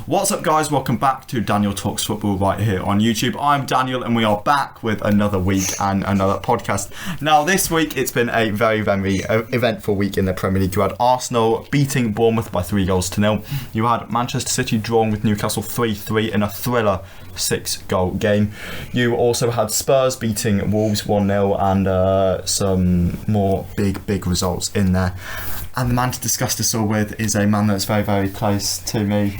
What's up, guys? Welcome back to Daniel Talks Football right here on YouTube. I'm Daniel and we are back with another week and another podcast. Now, this week it's been a very, very eventful week in the Premier League. You had Arsenal beating Bournemouth by 3-0. You had Manchester City drawing with Newcastle 3-3 in a thriller 6-goal game. You also had Spurs beating Wolves 1-0 and some more big results in there. And the man to discuss this all with is a man that's very, very close to me.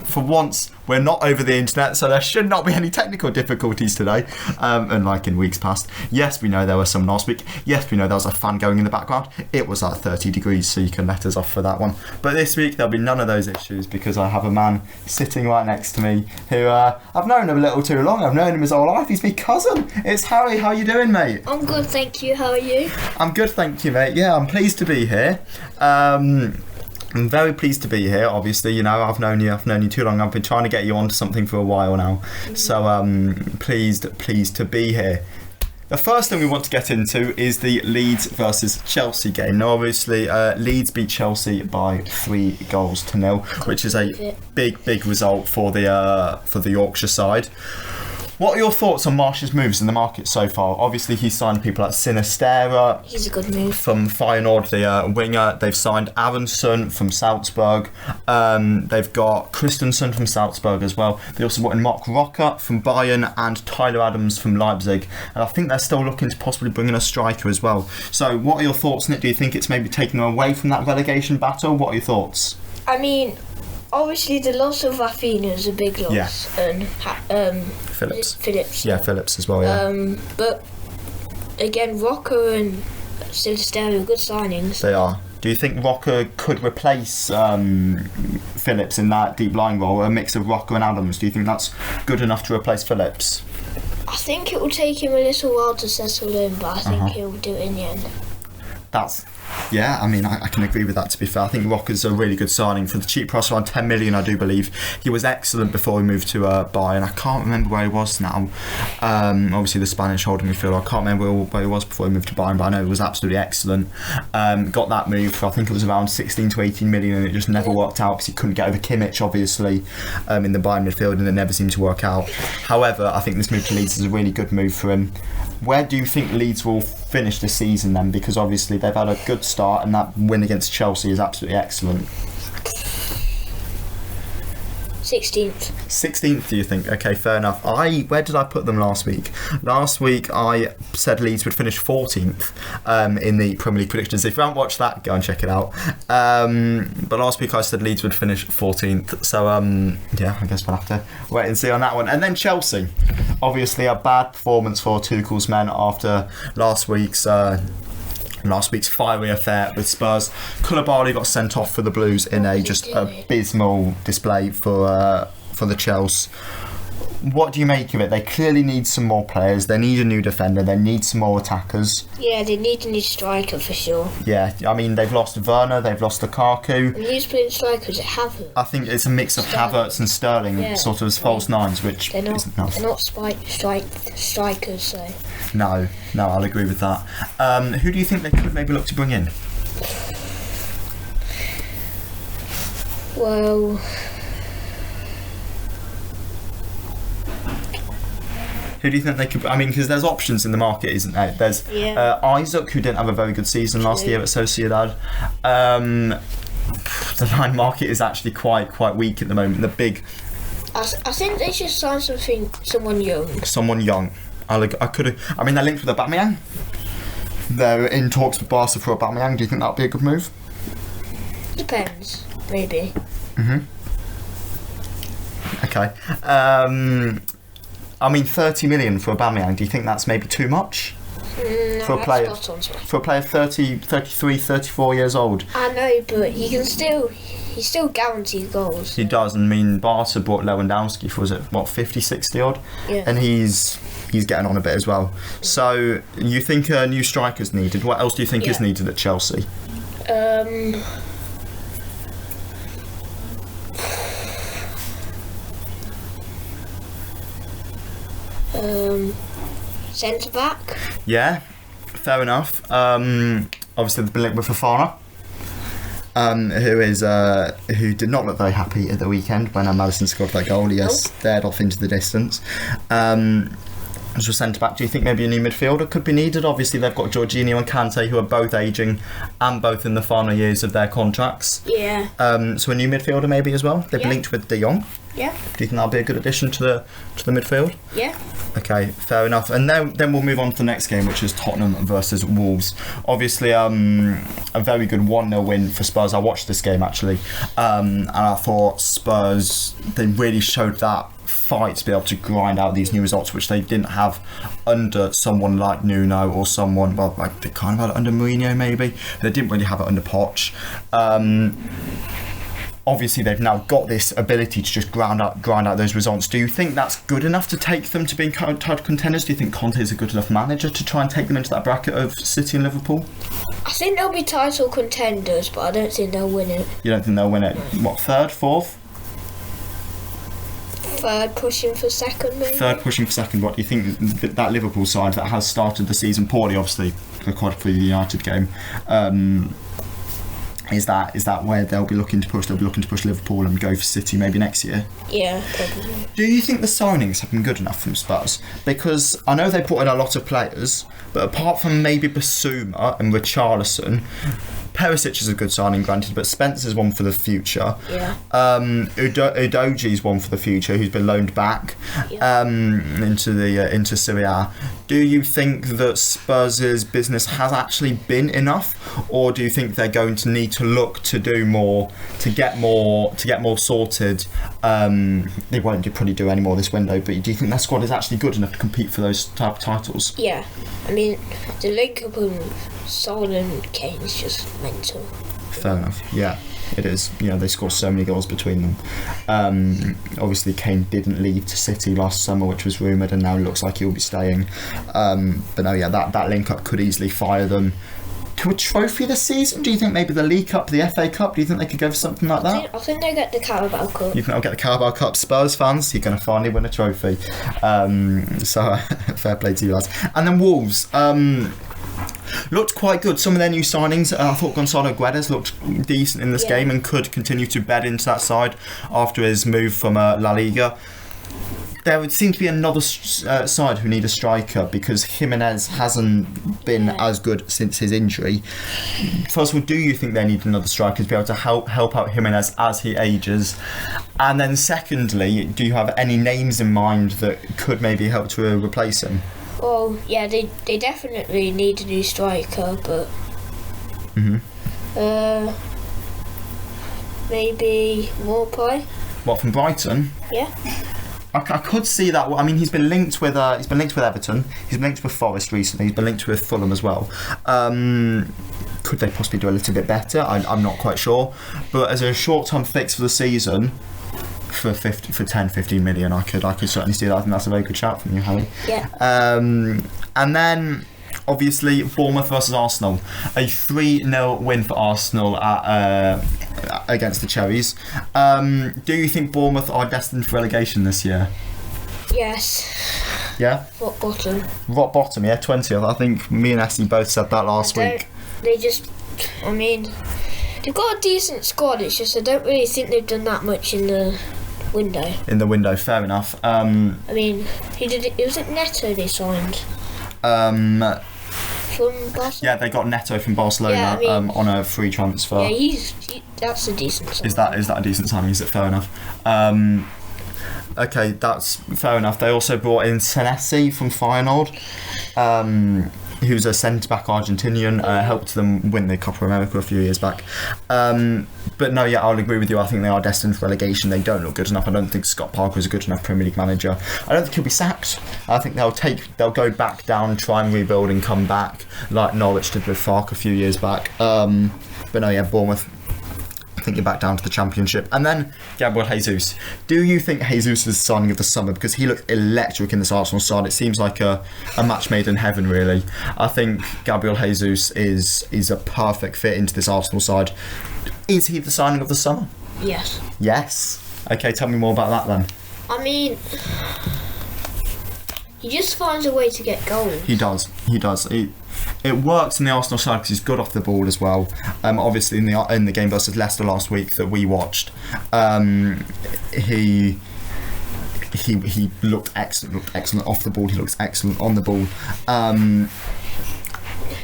For once, we're not over the internet, so there should not be any technical difficulties today, unlike in weeks past. Yes, we know there were some last week. Yes, we know there was a fan going in the background. It was at 30 degrees, so you can let us off for that one. But this week, there'll be none of those issues because I have a man sitting right next to me who I've known him a little too long. I've known him his whole life. He's my cousin. It's Harry. How you doing, mate? I'm good, thank you. How are you? I'm good, thank you, mate. Yeah, I'm pleased to be here. I'm very pleased to be here. Obviously, you know, I've known you too long. I've been trying to get you onto something for a while now. So pleased to be here. The first thing we want to get into is the Leeds versus Chelsea game. Now, obviously, Leeds beat Chelsea by 3-0, which is a big result for the Yorkshire side. What are your thoughts on MARSCHE's moves in the market so far? Obviously, he's signed people like Sinisterra. He's a good move. From Feyenoord, the winger. They've signed Ederson from Salzburg. They've got Christensen from Salzburg as well. They also brought in Mark Roca from Bayern and Tyler Adams from Leipzig. And I think they're still looking to possibly bring in a striker as well. So what are your thoughts on it? Do you think it's maybe taking them away from that relegation battle? What are your thoughts? I mean, obviously the loss of Rafinha is a big loss. Yeah. And Phillips. Yeah, Phillips as well, yeah. But again, Roca and Sinisterra are good signings. They are. Do you think Roca could replace Phillips in that deep line role, a mix of Roca and Adams? Do you think that's good enough to replace Phillips? I think it will take him a little while to settle in, but I think he'll do it in the end. Yeah, I mean, I can agree with that, to be fair. I think Roca's a really good signing. For the cheap price, around 10 million, I do believe. He was excellent before he moved to Bayern. I can't remember where he was now. Obviously, the Spanish holding midfielder. I can't remember where he was before he moved to Bayern, but I know he was absolutely excellent. Got that move for, I think it was around 16 to 18 million, and it just never worked out because he couldn't get over Kimmich, obviously, in the Bayern midfield, and it never seemed to work out. However, I think this move to Leeds is a really good move for him. Where do you think Leeds will finish this season then? Because obviously they've had a good start and that win against Chelsea is absolutely excellent. 16th, do you think? Okay, fair enough. Where did I put them last week? Last week I said Leeds would finish 14th in the Premier League predictions. If you haven't watched that, go and check it out. But last week I said Leeds would finish 14th. So, yeah, I guess we'll have to wait and see on that one. And then Chelsea. Obviously a bad performance for Tuchel's men after last week's fiery affair with Spurs. Koulibaly got sent off for the Blues in a just abysmal display for the Chelsea. What do you make of it? They clearly need some more players. They need a new defender. They need some more attackers. Yeah, they need a new striker for sure. Yeah, I mean, they've lost Werner, they've lost Lukaku. And who's playing strikers? At Havertz? I think it's a mix of Havertz and Sterling, sort of as false nines, which isn't enough. They're not strikers, so... No, I'll agree with that. Who do you think they could maybe look to bring in? Well... Who do you think they could... I mean, because there's options in the market, isn't there? There's Isaac, who didn't have a very good season last year at Sociedad. The line market is actually quite weak at the moment. I think they should sign someone young. Someone young. I mean, they're linked with Aubameyang. They're in talks with Barca for Aubameyang. Do you think that would be a good move? Depends. Maybe. Okay. I mean, 30 million for Aubameyang, do you think that's maybe too much? No, for a player 33, 34 years old? I know, but he still guarantees goals. He does. I mean, Barca bought Lewandowski for, 50, 60 odd? Yeah. And he's getting on a bit as well. So, you think a new striker's needed? What else do you think is needed at Chelsea? Centre back. Yeah, fair enough. Obviously they've been linked with Fofana. who did not look very happy at the weekend when Maddison scored that goal. He stared off into the distance. As a centre-back, do you think maybe a new midfielder could be needed? Obviously, they've got Jorginho and Conte, who are both ageing and both in the final years of their contracts. Yeah. So a new midfielder maybe as well? They've linked with De Jong. Yeah. Do you think that'll be a good addition to the midfield? Yeah. Okay, fair enough. And then we'll move on to the next game, which is Tottenham versus Wolves. Obviously, a very good 1-0 win for Spurs. I watched this game, actually, and I thought Spurs, they really showed that fight to be able to grind out these new results, which they didn't have under someone like Nuno or someone, well, like they kind of had it under Mourinho maybe. They didn't really have it under Poch. Obviously, they've now got this ability to just grind out those results. Do you think that's good enough to take them to being title contenders? Do you think Conte is a good enough manager to try and take them into that bracket of City and Liverpool? I think they'll be title contenders, but I don't think they'll win it. You don't think they'll win it? What, third, fourth? Third, pushing for second, maybe? Third, pushing for second. What do you think that Liverpool side that has started the season poorly, obviously, quite for the United game, is that where they'll be looking to push? They'll be looking to push Liverpool and go for City maybe next year? Yeah, probably. Do you think the signings have been good enough from Spurs? Because I know they brought in a lot of players, but apart from maybe Basuma and Richarlison, Perisic is a good signing, granted, but Spencer's one for the future. Yeah. Udogi's one for the future, who's been loaned back into Serie A. Do you think that Spurs' business has actually been enough, or do you think they're going to need to look to do more, to get more sorted? They won't probably do any more this window, but do you think that squad is actually good enough to compete for those type of titles? Yeah. I mean, the link up of Salah and Kane is just mental. Fair enough. Yeah, it is. You know, they scored so many goals between them. Obviously, Kane didn't leave to City last summer, which was rumoured, and now it looks like he'll be staying. But no, yeah, that link-up could easily fire them to a trophy this season. Do you think maybe the League Cup, the FA Cup, do you think they could go for something like that? I think they get the Carabao Cup. You think they'll get the Carabao Cup? Spurs fans, you're going to finally win a trophy. So fair play to you lads. And then Wolves. Looked quite good. Some of their new signings, I thought Gonzalo Guedes looked decent in this game and could continue to bed into that side after his move from La Liga. There would seem to be another side who need a striker because Jimenez hasn't been as good since his injury. First of all, do you think they need another striker to be able to help out Jimenez as he ages? And then secondly, do you have any names in mind that could maybe help to replace him? Well, yeah, they definitely need a new striker, but maybe Morpie. What, from Brighton? Yeah. I could see that. I mean, he's been linked with Everton. He's been linked with Forest recently. He's been linked with Fulham as well. Could they possibly do a little bit better? I'm not quite sure. But as a short-term fix for the season, for 10-15 million, I could certainly see that. I think that's a very good shout from you, Harry. Yeah. And then obviously Bournemouth versus Arsenal, a 3-0 win for Arsenal against the Cherries. Do you think Bournemouth are destined for relegation this year? Yes. Yeah. Rock bottom. Rock bottom. Yeah, 20th. I think me and Essie both said that last week. They just, I mean, they've got a decent squad. It's just I don't really think they've done that much in the window. In the window, fair enough. I mean, who did it? Was it Neto they signed? From Barcelona? Yeah, they got Neto from Barcelona on a free transfer. Yeah, that's a decent signing. Is that a decent signing? Is it fair enough? Okay, that's fair enough. They also brought in Senesi from Feyenoord, who's a centre-back Argentinian, helped them win the Copa America a few years back. But no, yeah, I'll agree with you. I think they are destined for relegation. They don't look good enough. I don't think Scott Parker is a good enough Premier League manager. I don't think he'll be sacked. I think they'll go back down, try and rebuild and come back, like Norwich did with Farke a few years back. But no, yeah, Bournemouth, I think you're back down to the Championship. And then Gabriel Jesus. Do you think Jesus is the signing of the summer? Because he looked electric in this Arsenal side. It seems like a match made in heaven, really. I think Gabriel Jesus is a perfect fit into this Arsenal side. Is he the signing of the summer? Yes. Yes? Okay, tell me more about that then. I mean, he just finds a way to get goals. He does. it works in the Arsenal side because he's good off the ball as well. Obviously in the game versus Leicester last week that we watched, he looked excellent off the ball. He looks excellent on the ball.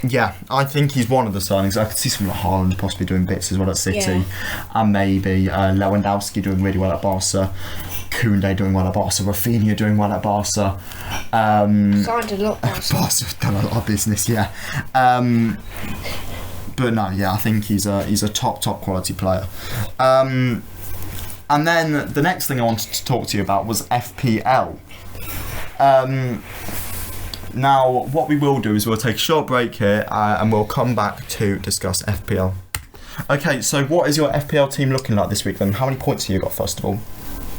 Yeah, I think he's one of the signings. I could see someone like Haaland possibly doing bits as well at City, and maybe Lewandowski doing really well at Barca, Koundé doing well at Barca, Rafinha doing well at Barca. Signed a lot. Barca's done a lot of business, yeah. But no, yeah, I think he's a top quality player. And then the next thing I wanted to talk to you about was FPL. Now, what we will do is we'll take a short break here and we'll come back to discuss FPL. Okay, so what is your FPL team looking like this week then? How many points have you got first of all?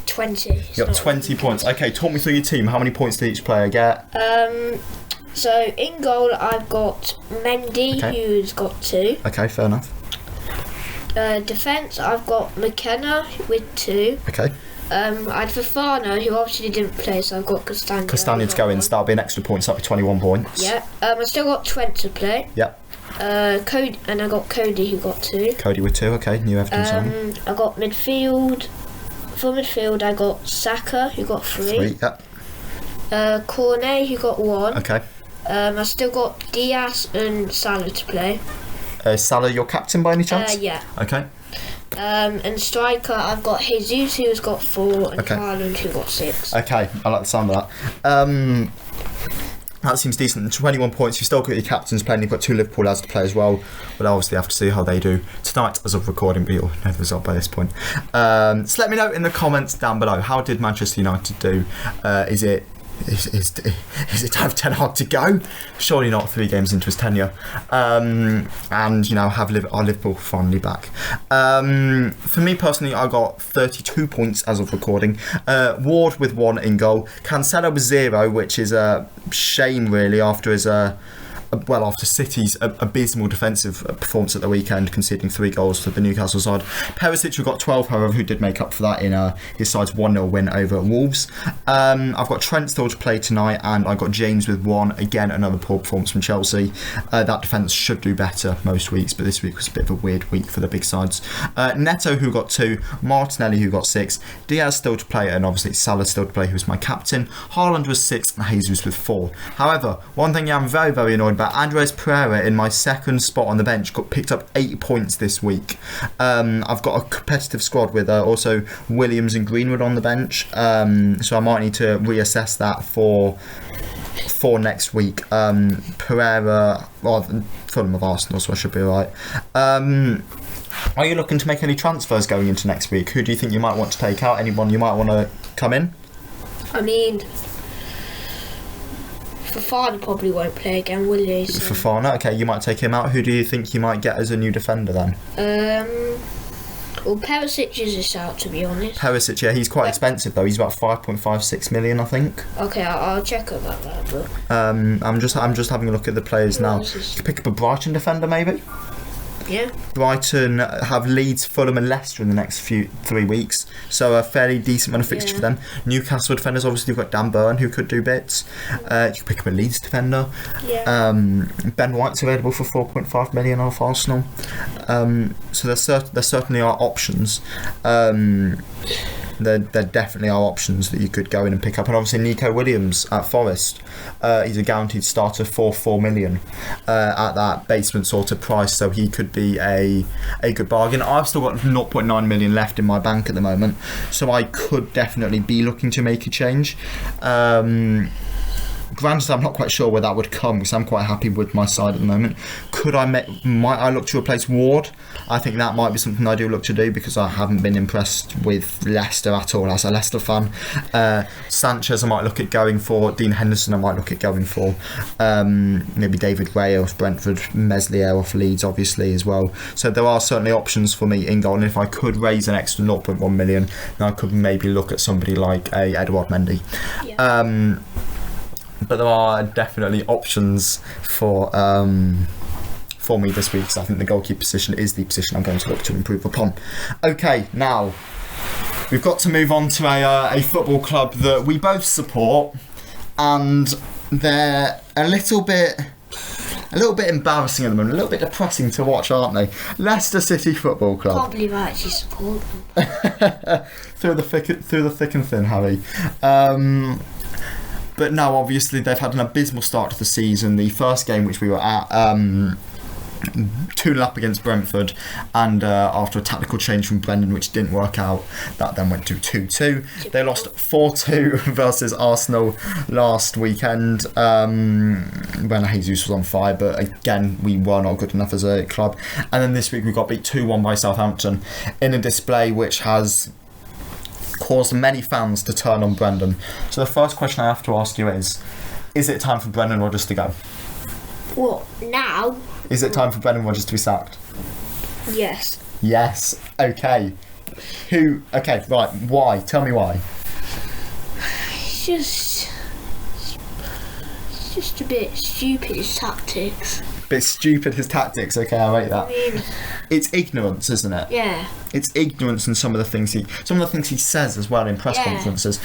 20. You got 20 points. Okay, talk me through your team. How many points did each player get? So in goal I've got Mendy, who's got 2. Okay, fair enough. Defence I've got McKenna with 2. Okay. I had Fofana, who obviously didn't play, so I've got Castagna. Castagna's going, so that'll be an extra point, so that'll be 21 points. Yeah. I still got Trent to play. Yep. Cody, and I got Cody, who got 2. Cody with 2, okay. New Everton signing. I got midfield. For midfield, I got Saka, who got 3. 3, yep. Cornet, who got 1. Okay. I still got Diaz and Salah to play. Salah, your captain by any chance? Yeah. Okay. And striker, I've got Jesus, who's got 4, and Haaland, who got 6. Okay, I like the sound of that. That seems decent. 21 points. You've still got your captains playing. You've got 2 Liverpool lads to play as well. We'll obviously have to see how they do tonight as of recording, but you'll know the result by this point. So let me know in the comments down below. How did Manchester United do? Is it time for Ten Hag to go? Surely not 3 games into his tenure. And, you know, have our Liverpool finally back. For me personally, I got 32 points as of recording. Ward with 1 in goal. Cancelo with 0, which is a shame really after his after City's abysmal defensive performance at the weekend, conceding 3 goals to the Newcastle side. Perisic, who got 12, however, who did make up for that in his side's 1-0 win over Wolves. I've got Trent still to play tonight, and I've got James with 1. Again, another poor performance from Chelsea. That defence should do better most weeks, but this week was a bit of a weird week for the big sides. Neto, who got 2. Martinelli, who got 6. Diaz still to play, and obviously Salah still to play, who was my captain. Haaland was 6, and Jesus with 4. However, one thing I'm very, very annoyed about, Andres Pereira in my second spot on the bench got picked up 8 points this week. I've got a competitive squad with also Williams and Greenwood on the bench, so I might need to reassess that for next week. Pereira, Fulham of Arsenal, so I should be alright. Are you looking to make any transfers going into next week? Who do you think you might want to take out? Anyone you might want to come in? I mean, Fofana probably won't play again, will he? So. Fofana, okay, you might take him out. Who do you think you might get as a new defender then? Well, Perisic is a shout, to be honest. Perisic, yeah, he's quite expensive though. He's about 5.56 million, I think. Okay, I'll check about that. But I'm just having a look at the players now. You could pick up a Brighton defender, maybe. Yeah. Brighton have Leeds, Fulham and Leicester in the next 3 weeks, so a fairly decent amount of fixture for them. Newcastle defenders, obviously you've got Dan Burn, who could do bits. You could pick up a Leeds defender. Yeah. Ben White's available for 4.5 million off Arsenal. So there certainly are options. There definitely are options that you could go in and pick up, and obviously Nico Williams at Forest, he's a guaranteed starter for 4 million at that basement sort of price, so he could be a good bargain. I've still got 0.9 million left in my bank at the moment, so I could definitely be looking to make a change. Granted, I'm not quite sure where that would come because I'm quite happy with my side at the moment. Might I look to replace Ward? I think that might be something I do look to do because I haven't been impressed with Leicester at all as a Leicester fan. Sanchez I might look at going for. Dean Henderson I might look at going for. Maybe David Raya off Brentford, Meslier off Leeds obviously as well. So there are certainly options for me in goal, and if I could raise an extra 0.1 million, then I could maybe look at somebody like a Edouard Mendy. Yeah. But there are definitely options for me this week, because I think the goalkeeper position is the position I'm going to look to improve upon. Okay, now we've got to move on to a football club that we both support, and they're a little bit a little bit embarrassing at the moment, a little bit depressing to watch, aren't they? Leicester City Football Club. I can't believe I actually support them. through the thick and thin, Harry. But no, obviously they've had an abysmal start to the season. The first game which we were at, 2-0 up against Brentford, and after a tactical change from Brendan which didn't work out, that then went to 2-2. They lost 4-2 versus Arsenal last weekend when Jesus was on fire, but again we were not good enough as a club. And then this week we got beat 2-1 by Southampton in a display which has caused many fans to turn on Brendan. So the first question I have to ask you is it time for Brendan Rodgers to go? What, now? Is it time for Brendan Rodgers to be sacked? Yes. Yes. Okay. Okay, right. Why? Tell me why. It's just a bit stupid, his tactics. Bit stupid, his tactics. Okay, I rate that. I mean, it's ignorance, isn't it? yeah. It's ignorance in some of the things he says as well in press conferences.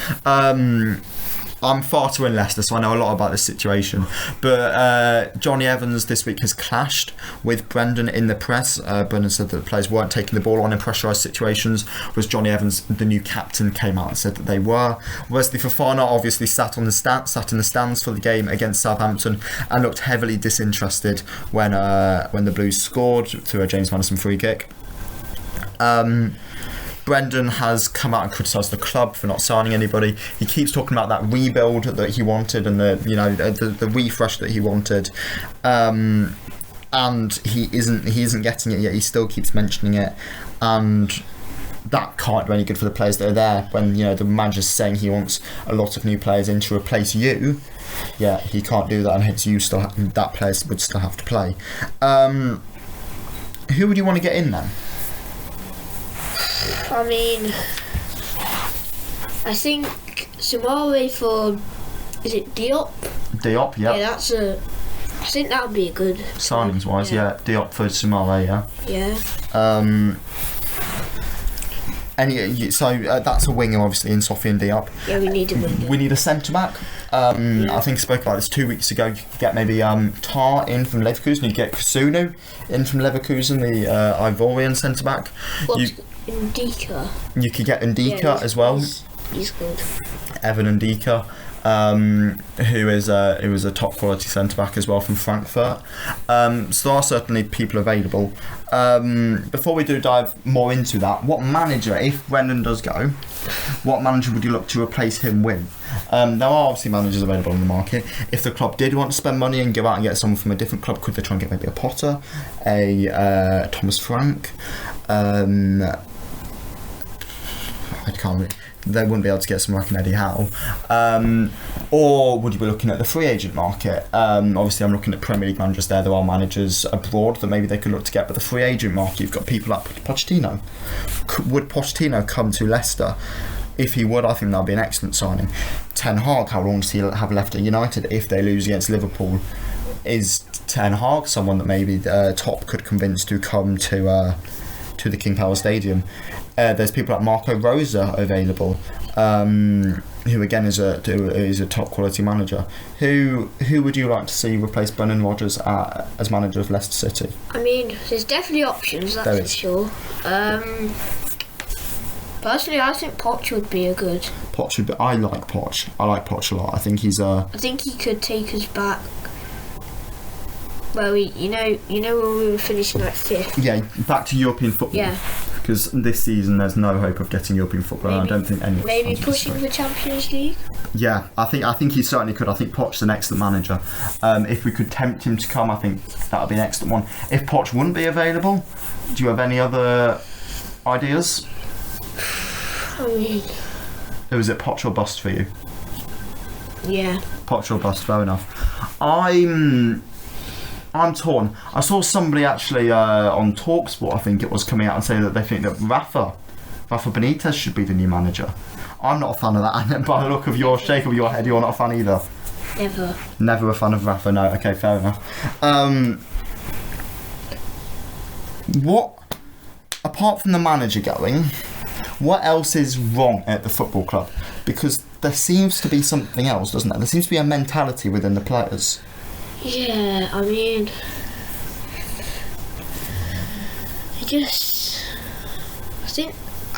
I'm far too in Leicester, so I know a lot about this situation. But Johnny Evans this week has clashed with Brendan in the press. Brendan said that the players weren't taking the ball on in pressurised situations, whereas Johnny Evans, the new captain, came out and said that they were. Wesley Fofana obviously sat in the stands for the game against Southampton and looked heavily disinterested when the Blues scored through a James Maddison free kick. Brendan has come out and criticised the club for not signing anybody. He keeps talking about that rebuild that he wanted and the refresh that he wanted, and he isn't getting it yet. He still keeps mentioning it, and that can't do any good for the players that are there when the manager's saying he wants a lot of new players in to replace you. Yeah, he can't do that, and hence that players would still have to play. Who would you want to get in then? I mean, I think Somali for, is it Diop? Diop, yeah. Yeah, I think that would be a good signings wise, yeah. Diop for Somali, yeah. Yeah. That's a winger, obviously, in Sofiane Diop. Yeah, we need a winger. We need a centre back. I think I spoke about this 2 weeks ago. You could get maybe Tar in from Leverkusen. You could get Kasunu in from Leverkusen, the Ivorian centre back. Ndika. You could get Ndika as well. He's good. Evan Ndika, who is a top quality centre back as well from Frankfurt. So there are certainly people available. Before we do dive more into that, what manager, if Brendan does go, what manager would you look to replace him with? There are obviously managers available on the market. If the club did want to spend money and go out and get someone from a different club, could they try and get maybe a Potter, a Thomas Frank? They wouldn't be able to get someone like an Eddie Howe. Or would you be looking at the free agent market? Obviously, I'm looking at Premier League managers there. There are managers abroad that maybe they could look to get, but the free agent market, you've got people like Pochettino. Would Pochettino come to Leicester? If he would, I think that would be an excellent signing. Ten Hag, how long does he have left at United if they lose against Liverpool? Is Ten Hag someone that maybe Top could convince to come to the King Power Stadium? There's people like Marco Rosa available, who again is a top quality manager. Who would you like to see replace Brendan Rodgers as manager of Leicester City? I mean, there's definitely options, that's for sure. Personally, I think Poch would be a good. Poch would be. I like Poch. I like Poch a lot. I think he's a. I think he could take us back. Where we, when we were finishing like 5th. Yeah, back to European football. Yeah. Because this season there's no hope of getting European football, and I don't think anyone. Maybe pushing the Champions League. Yeah, I think he certainly could. I think Poch's an excellent manager. If we could tempt him to come, I think that would be an excellent one. If Poch wouldn't be available, do you have any other ideas? I mean, or is it Poch or bust for you? Yeah. Poch or bust, fair enough. I'm torn. I saw somebody actually on TalkSport, I think it was, coming out and saying that they think that Rafa Benitez should be the new manager. I'm not a fan of that, and by the look of your shake of your head, you're not a fan either. Never a fan of Rafa. No, okay, fair enough. What, apart from the manager going, what else is wrong at the football club? Because there seems to be something else, doesn't there? There seems to be a mentality within the players. Yeah, I mean, I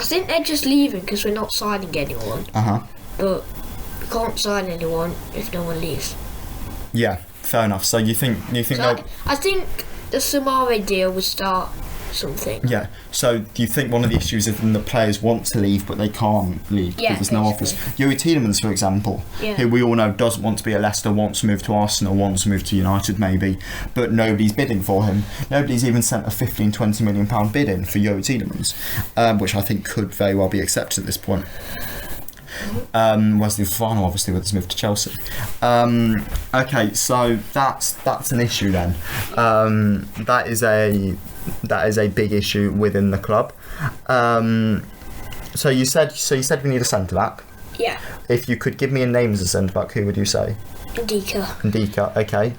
think they're just leaving because we're not signing anyone. But we can't sign anyone if no one leaves. Yeah, fair enough. So you think I think the Samare deal would start something. Yeah. So do you think one of the issues is that the players want to leave but they can't leave because there's no offers? Youri Tielemans, for example, who we all know doesn't want to be at Leicester, wants to move to Arsenal, wants to move to United maybe, but nobody's bidding for him. Nobody's even sent a £15-20 million bid in for Youri Tielemans, which I think could very well be accepted at this point. Wesley Fofana obviously with his move to Chelsea. Okay, so that's an issue then. That is a big issue within the club. So you said we need a centre back. Yeah. If you could give me a name as a centre back, who would you say? Ndika. Okay.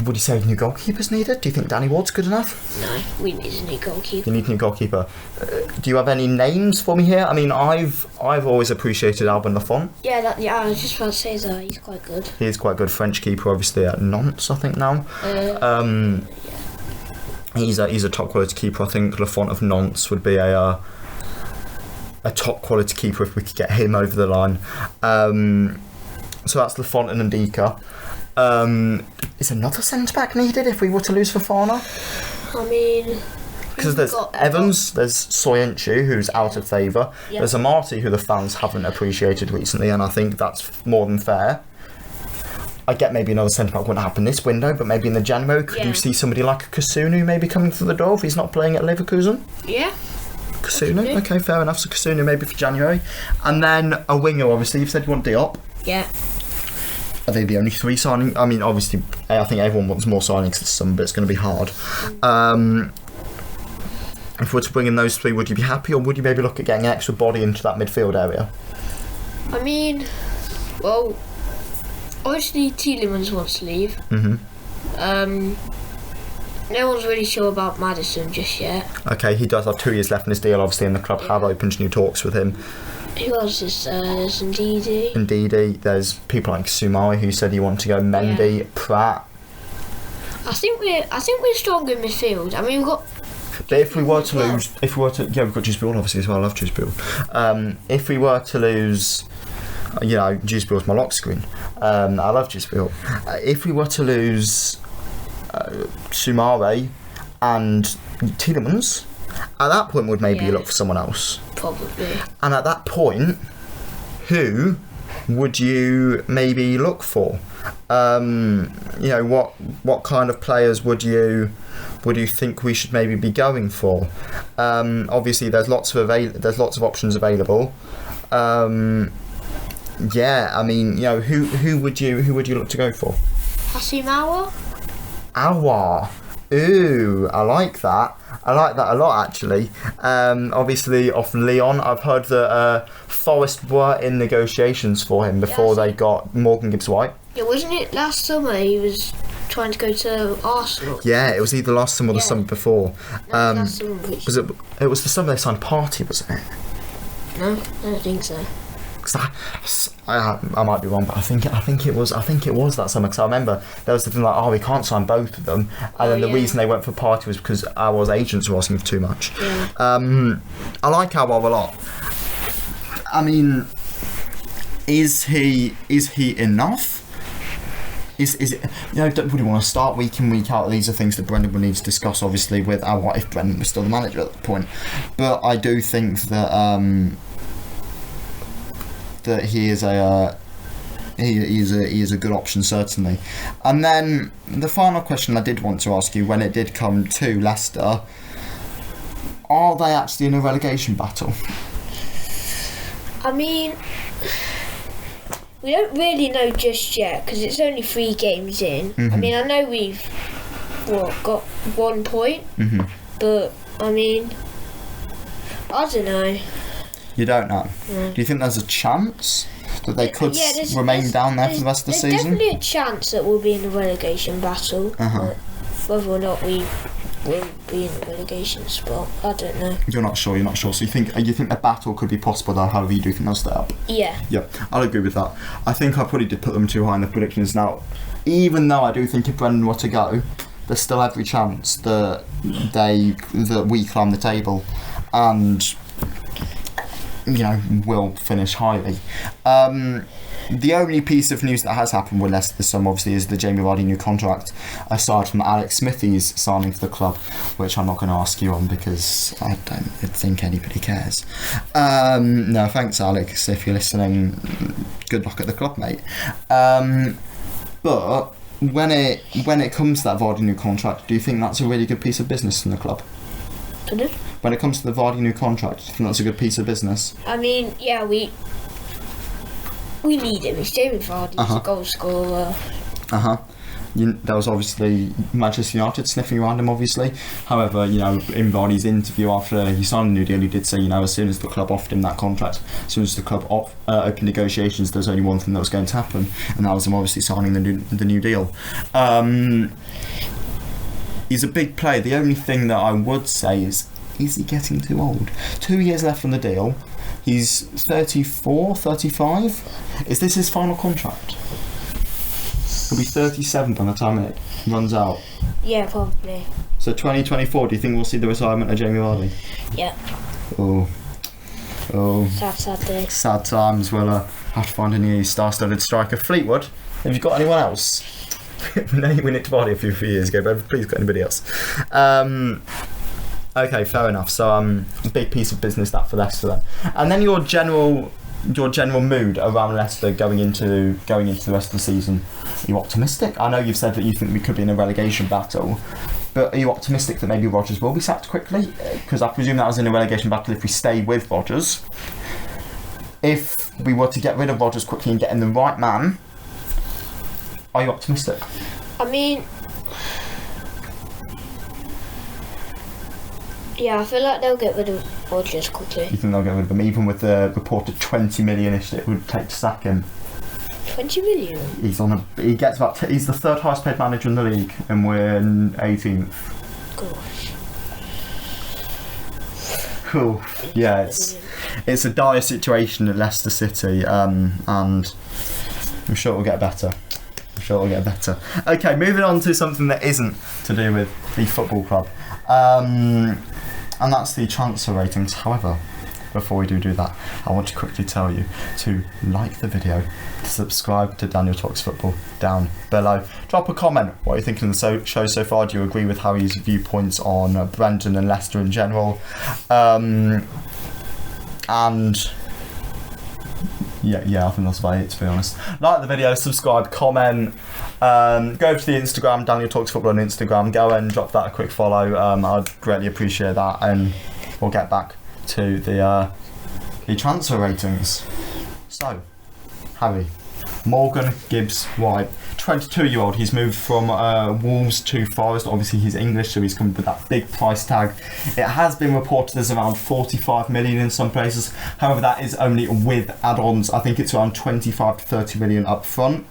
Would you say new goalkeeper's needed? Do you think Danny Ward's good enough? No, we need a new goalkeeper. You need a new goalkeeper. Do you have any names for me here? I mean, I've always appreciated Alban Lafont. Yeah, I was just about to say that he's quite good. He is quite good. French keeper, obviously at Nantes, I think now. He's a top quality keeper. I think Lafont of Nantes would be a top quality keeper if we could get him over the line. So that's Lafont and Ndika. Is another centre back needed if we were to lose Fofana? I mean, because there's Evans, there's Soyuncu who's out of favour. Yep. There's Amati who the fans haven't appreciated recently, and I think that's more than fair. I get maybe another centre back wouldn't happen this window, but maybe in the January could you see somebody like a Kasunu maybe coming through the door if he's not playing at Leverkusen? Yeah. Kasunu, okay, fair enough. So Kasunu maybe for January, and then a winger. Obviously, you've said you want Diop. Yeah. Are they the only three signing? I mean, obviously, I think everyone wants more signings this summer, but it's going to be hard. If we were to bring in those three, would you be happy, or would you maybe look at getting an extra body into that midfield area? I mean, well, obviously Tielemans wants to leave. No one's really sure about Maddison just yet. Okay, he does have 2 years left in his deal, obviously, and the club have opened new talks with him. Who else is there? There's Ndidi. There's people like Sumari who said he wanted to go. Mendy, Pratt. I think we're strong in midfield. I mean, we've got. But if we were to lose, we've got Juice Bill obviously as well. I love Juice Bill. If we were to lose, Juice Bill's my lock screen. I love Juice Bill. If we were to lose Sumare and Tielemans, at that point would maybe look for someone else. Probably. And at that point, who would you maybe look for? What kind of players would you think we should maybe be going for? Obviously, there's lots of options available. I mean, who would you look to go for? Hasimawa. Awa. Ooh, I like that. I like that a lot, actually. Obviously, off Lyon, I've heard that Forest were in negotiations for him before they got Morgan Gibbs-White. Yeah, wasn't it last summer he was trying to go to Arsenal? Yeah, it was either last summer or the summer before. Last summer, it was the summer they signed Partey, wasn't it? No, I don't think so. I might be wrong, but I think it was that summer, because I remember there was the thing like, we can't sign both of them, and then the reason they went for Partey was because our agents were asking for too much. I like Awa a lot. I mean, is he enough? Is it, don't really want to start week in, week out. These are things that Brendan will need to discuss, obviously, with Awa if Brendan was still the manager at that point. But I do think that that he is a good option, certainly. And then the final question I did want to ask you, when it did come to Leicester, are they actually in a relegation battle? I mean, we don't really know just yet because it's only 3 games in. I mean, I know we've got 1 point, but I mean, I don't know. You don't know? No. Do you think there's a chance that they could remain down there for the rest of the season? There's definitely a chance that we'll be in a relegation battle. But whether or not we will be in a relegation spot, I don't know. You're not sure. So you think the battle could be possible though? However, you do think they'll stay up? Yeah. Yeah, I'll agree with that. I think I probably did put them too high in the predictions. Now, even though I do think if Brendan were to go, there's still every chance that we climb the table and, you know, will finish highly. The only piece of news that has happened with Leicester this summer, obviously, is the Jamie Vardy new contract, aside from Alex Smithies signing for the club, which I'm not going to ask you on because I don't think anybody cares. No, thanks, Alex, if you're listening. Good luck at the club, mate. But when it comes to that Vardy new contract, do you think that's a really good piece of business from the club? Pardon? When it comes to the Vardy new contract, do you think that's a good piece of business? I mean, yeah, we need him. He's Jamie Vardy. He's a goal scorer. There was obviously Manchester United sniffing around him, obviously. However, you know, in Vardy's interview after he signed the new deal, he did say, you know, as soon as the club offered him that contract, as soon as the club opened negotiations, there's only one thing that was going to happen, and that was him obviously signing the new deal. He's a big player. The only thing that I would say is he getting too old? 2 years left on the deal. He's 34, 35. Is this his final contract? He'll be 37 by the time it runs out. Yeah, probably. So 2024, do you think we'll see the retirement of Jamie Vardy? Yeah. Oh. Sad day. Sad times. We'll have to find a new star-studded striker. Fleetwood, have you got anyone else? We know you win it to Vardy a few years ago, but please got anybody else. Okay, fair enough. So a big piece of business that for Leicester then. And then your general mood around Leicester going into the rest of the season. Are you optimistic? I know you've said that you think we could be in a relegation battle, but are you optimistic that maybe Rodgers will be sacked quickly? Because I presume that was in a relegation battle if we stay with Rodgers. If we were to get rid of Rodgers quickly and get in the right man, are you optimistic? I mean, yeah, I feel like they'll get rid of Rodgers quickly. You think they'll get rid of him, even with the reported 20 million-ish it would take to sack him? 20 million? He's he's the third highest paid manager in the league, and we're 18th. Gosh. Cool. Yeah, it's a dire situation at Leicester City, and I'm sure it'll get better. Okay, moving on to something that isn't to do with the football club. And that's the transfer ratings. However, before we do that, I want to quickly tell you to like the video, to subscribe to Daniel Talks Football down below. Drop a comment. What are you thinking of the show so far? Do you agree with Harry's viewpoints on Brendan and Leicester in general? And yeah, I think that's about it, to be honest. Like the video, subscribe, comment. Go over to the Instagram, Daniel Talks Football on Instagram. Go and drop that a quick follow. I'd greatly appreciate that, and we'll get back to the transfer ratings. So, Harry, Morgan Gibbs-White, 22-year-old. He's moved from Wolves to Forest. Obviously, he's English, so he's come with that big price tag. It has been reported as around 45 million in some places. However, that is only with add-ons. I think it's around 25 to 30 million up front.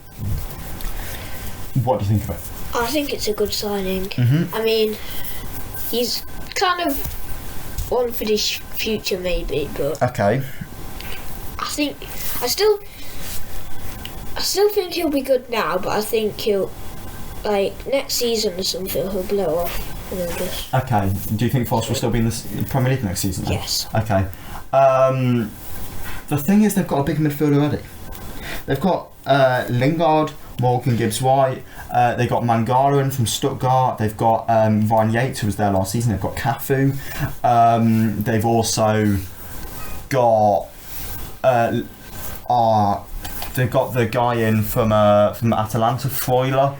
What do you think of it? I think it's a good signing. Mm-hmm. I mean, he's kind of one for this future, maybe, but okay. I still think he'll be good now, but I think he'll, like, next season or something, he'll blow off. Okay. Do you think Forest will still be in the Premier League next season then? Yes. Okay. The thing is, they've got a big midfield already. They've got Lingard, Morgan Gibbs-White. They've got Mangala from Stuttgart. They've got Ryan Yates, who was there last season. They've got Cafu. They've also got they've got the guy in from Atalanta, Freuler.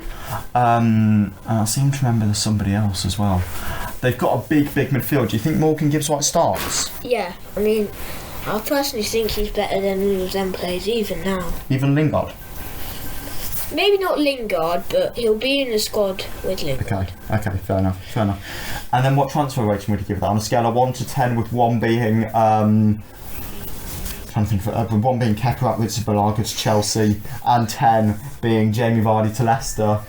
And I seem to remember there's somebody else as well. They've got a big midfield. Do you think Morgan Gibbs-White starts? Yeah, I mean, I personally think he's better than all of them players, even now. Even Lingard? Maybe not Lingard, but he'll be in the squad with Lingard. Okay, fair enough. And then what transfer rating would you give that? On a scale of 1 to 10, with 1 being one being Kepa at Balaga to Chelsea, and 10 being Jamie Vardy to Leicester,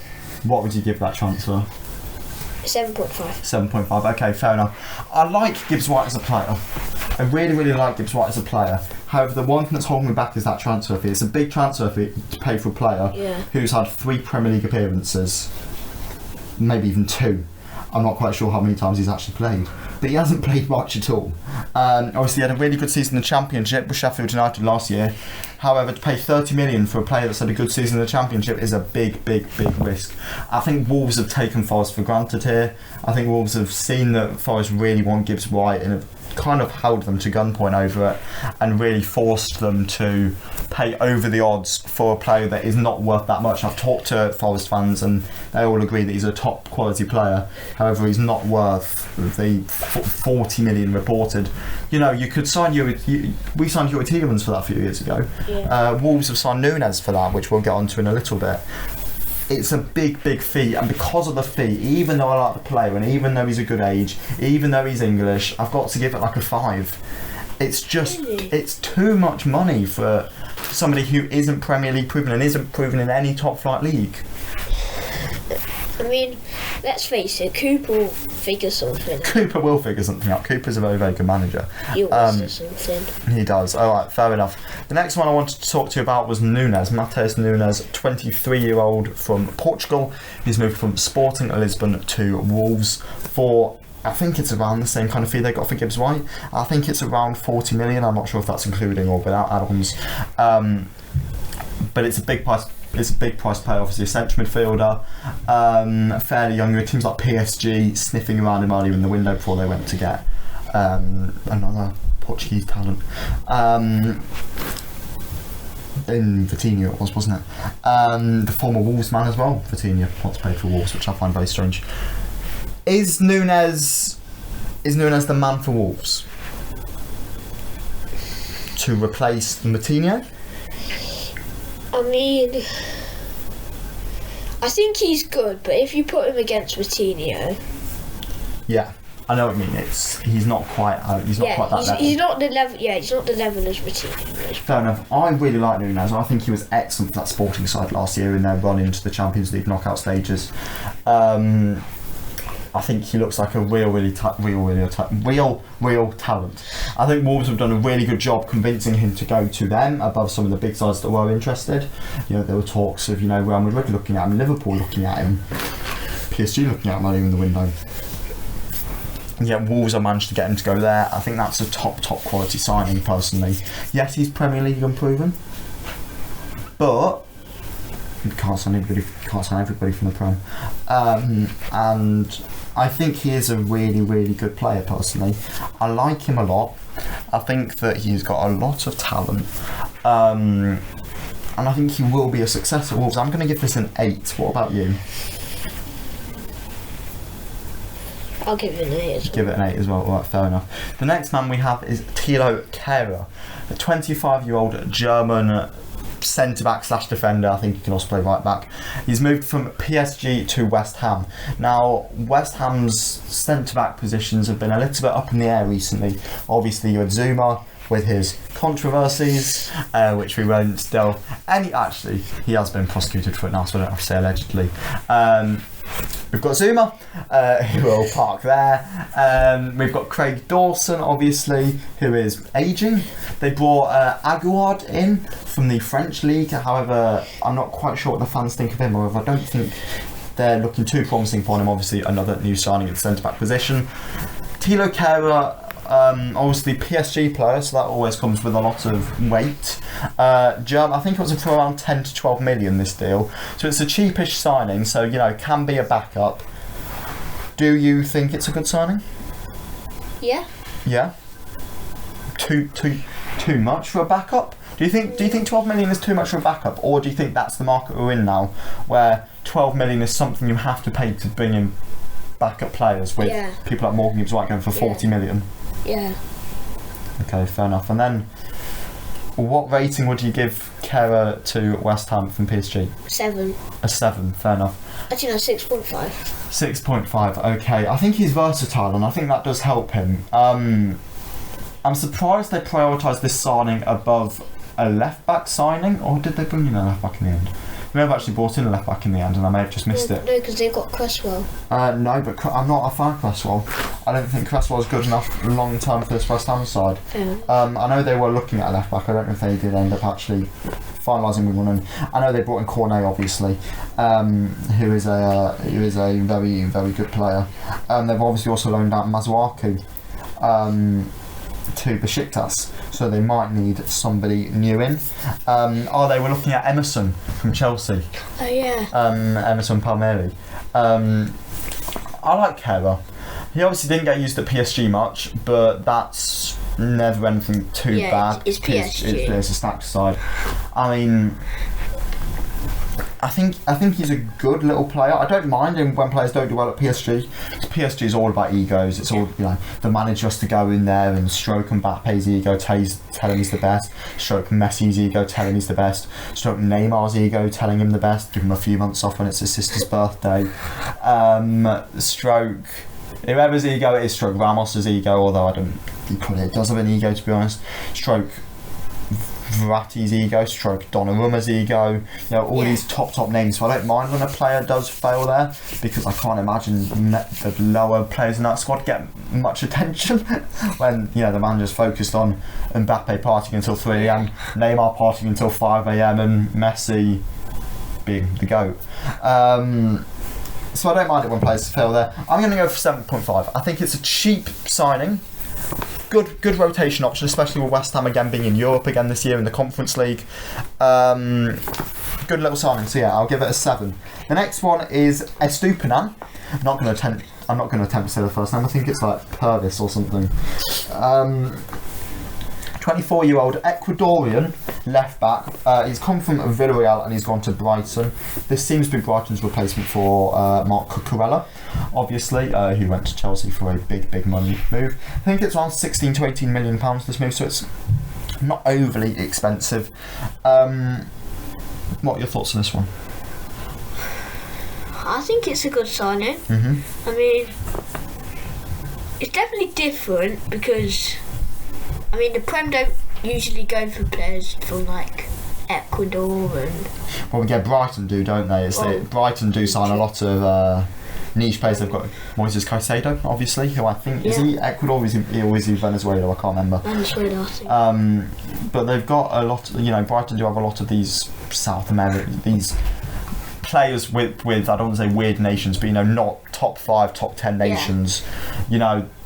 what would you give that transfer? 7.5. 7.5, okay, fair enough. I like Gibbs-White as a player. I really like Gibbs-White as a player. However, the one thing that's holding me back is that transfer fee. It's a big transfer fee to pay for a player who's had 3 Premier League appearances, maybe even 2. I'm not quite sure how many times he's actually played, but he hasn't played much at all. Obviously, he had a really good season in the Championship with Sheffield United last year. However, to pay 30 million for a player that's had a good season in the Championship is a big risk. I think Wolves have taken Forest for granted here. I think Wolves have seen that Forest really want Gibbs White and have kind of held them to gunpoint over it and really forced them to pay over the odds for a player that is not worth that much. I've talked to Forest fans and they all agree that he's a top quality player. However, he's not worth the 40 million reported. You know, you could sign we signed Yuri Tielemans for that a few years ago. Wolves have signed Nunez for that, which we'll get onto in a little bit. It's a big fee, and because of the fee, even though I like the player and even though he's a good age, even though he's English, I've got to give it like a 5. It's just, it's too much money for somebody who isn't Premier League proven and isn't proven in any top flight league. I mean, let's face it, Cooper will figure something. Cooper will figure something out. Cooper's a very good manager. He always does something. He does. Alright, fair enough. The next one I wanted to talk to you about was Nunez. Matheus Nunez, 23-year-old from Portugal. He's moved from Sporting Lisbon to Wolves for, I think it's around the same kind of fee they got for Gibbs White. I think it's around 40 million. I'm not sure if that's including or without add-ons. But it's a big price. It's a big price player, obviously a central midfielder, fairly young. Teams like PSG sniffing around him earlier in the window before they went to get another Portuguese talent. In Vitinha it was, wasn't it? The former Wolves man as well, Vitinha, once played for Wolves, which I find very strange. Is Nunez the man for Wolves to replace Vitinha? I mean, I think he's good, but if you put him against Vitinha, yeah, I know what you mean. He's not quite that level. He's not the level. Yeah, he's not the level as Vitinha. Fair enough. I really like Nunez. I think he was excellent for that Sporting side last year in their run into the Champions League knockout stages. I think he looks like a real talent. I think Wolves have done a really good job convincing him to go to them above some of the big sides that were interested. You know, there were talks of, Real Madrid looking at him, Liverpool looking at him, PSG looking at him earlier in the window. Yeah, Wolves have managed to get him to go there. I think that's a top quality signing personally. Yes, he's Premier League unproven, but you can't sign everybody from the Prem. And I think he is a really good player personally. I like him a lot. I think that he's got a lot of talent. And I think he will be a success at Wolves. I'm going to give this an 8. What about you? I'll give it an 8 as well. Give it an 8 as well. Right, fair enough. The next man we have is Thilo Kehrer, a 25-year-old German centre-back / defender. I think he can also play right back. He's moved from PSG to West Ham. Now, West Ham's centre-back positions have been a little bit up in the air recently. Obviously, you had Zuma with his controversies, which we won't delve any. Actually, he has been prosecuted for it now, so I don't have to say allegedly. We've got Zuma, who will park there. We've got Craig Dawson, obviously, who is ageing. They brought Aguard in from the French league. However, I'm not quite sure what the fans think of him, or if I don't think they're looking too promising for him. Obviously, another new signing at the centre-back position. Thilo Kehrer, obviously PSG player, so that always comes with a lot of weight. I think it was for around 10 to 12 million, this deal, so it's a cheapish signing, so can be a backup. Do you think it's a good signing? Yeah. Too much for a backup? Do you think 12 million is too much for a backup, or do you think that's the market we're in now, where 12 million is something you have to pay to bring in backup players, with people like Morgan Gibbs White going for 40 million? Yeah. Okay, fair enough. And then, what rating would you give Kehrer to West Ham from PSG? 7. A 7, fair enough. Actually, no, 6.5. 6.5, okay. I think he's versatile, and I think that does help him. I'm surprised they prioritised this signing above a left-back signing, or did they bring in a left-back in the end? We have actually brought in a left back in the end, and I may have just missed it. No, because they've got Cresswell. No, but I'm not a fan of Cresswell. I don't think Cresswell's good enough long term for this West Ham side. I know they were looking at a left back. I don't know if they did end up actually finalising with one. And I know they brought in Cornet, obviously, who is a very, very good player. They've obviously also loaned out Masuaku to Besiktas, so they might need somebody new in. They were looking at Emerson from Chelsea. Oh yeah. Emerson Palmieri. I like Kehrer. He obviously didn't get used at PSG much, but that's never anything too bad. It's PSG. It's a stacked side. I mean, I think he's a good little player. I don't mind him when players don't do well at PSG. PSG is all about egos. It's all, the manager has to go in there and stroke Mbappe's ego, tell him he's the best. Stroke Messi's ego, tell him he's the best. Stroke Neymar's ego, telling him the best. Give him a few months off when it's his sister's birthday. Stroke whoever's ego it is. Stroke Ramos's ego, although I don't think he does have an ego, to be honest. Stroke Verratti's ego, stroke Donnarumma's ego, all these top names. So I don't mind when a player does fail there, because I can't imagine the lower players in that squad get much attention when the manager's focused on Mbappe partying until 3 a.m, Neymar partying until 5 a.m, and Messi being the GOAT. So I don't mind it when players fail there. I'm going to go for 7.5. I think it's a cheap signing. Good rotation option, especially with West Ham again being in Europe again this year in the Conference League. Good little signing. So yeah, I'll give it a 7. The next one is Estupinan. I'm not going to attempt to say the first name. I think it's like Purvis or something. 24-year-old Ecuadorian left back. He's come from Villarreal and he's gone to Brighton. This seems to be Brighton's replacement for Marc Cucurella, obviously, who went to Chelsea for a big money move. I think it's around 16 to 18 million pounds this move, so it's not overly expensive. What are your thoughts on this one? I think it's a good signing. Mm-hmm. I mean, it's definitely different because the Prem don't usually go for players from like Ecuador and... Well, Brighton do, don't they? Brighton do sign a lot of niche players. They've got Moises Caicedo, obviously, who I think... Is he Ecuador or is he Venezuela? I can't remember. Venezuela, I think. But they've got a lot... Brighton do have a lot of these South American... These players with I don't want to say weird nations, but not top 5, top 10 nations.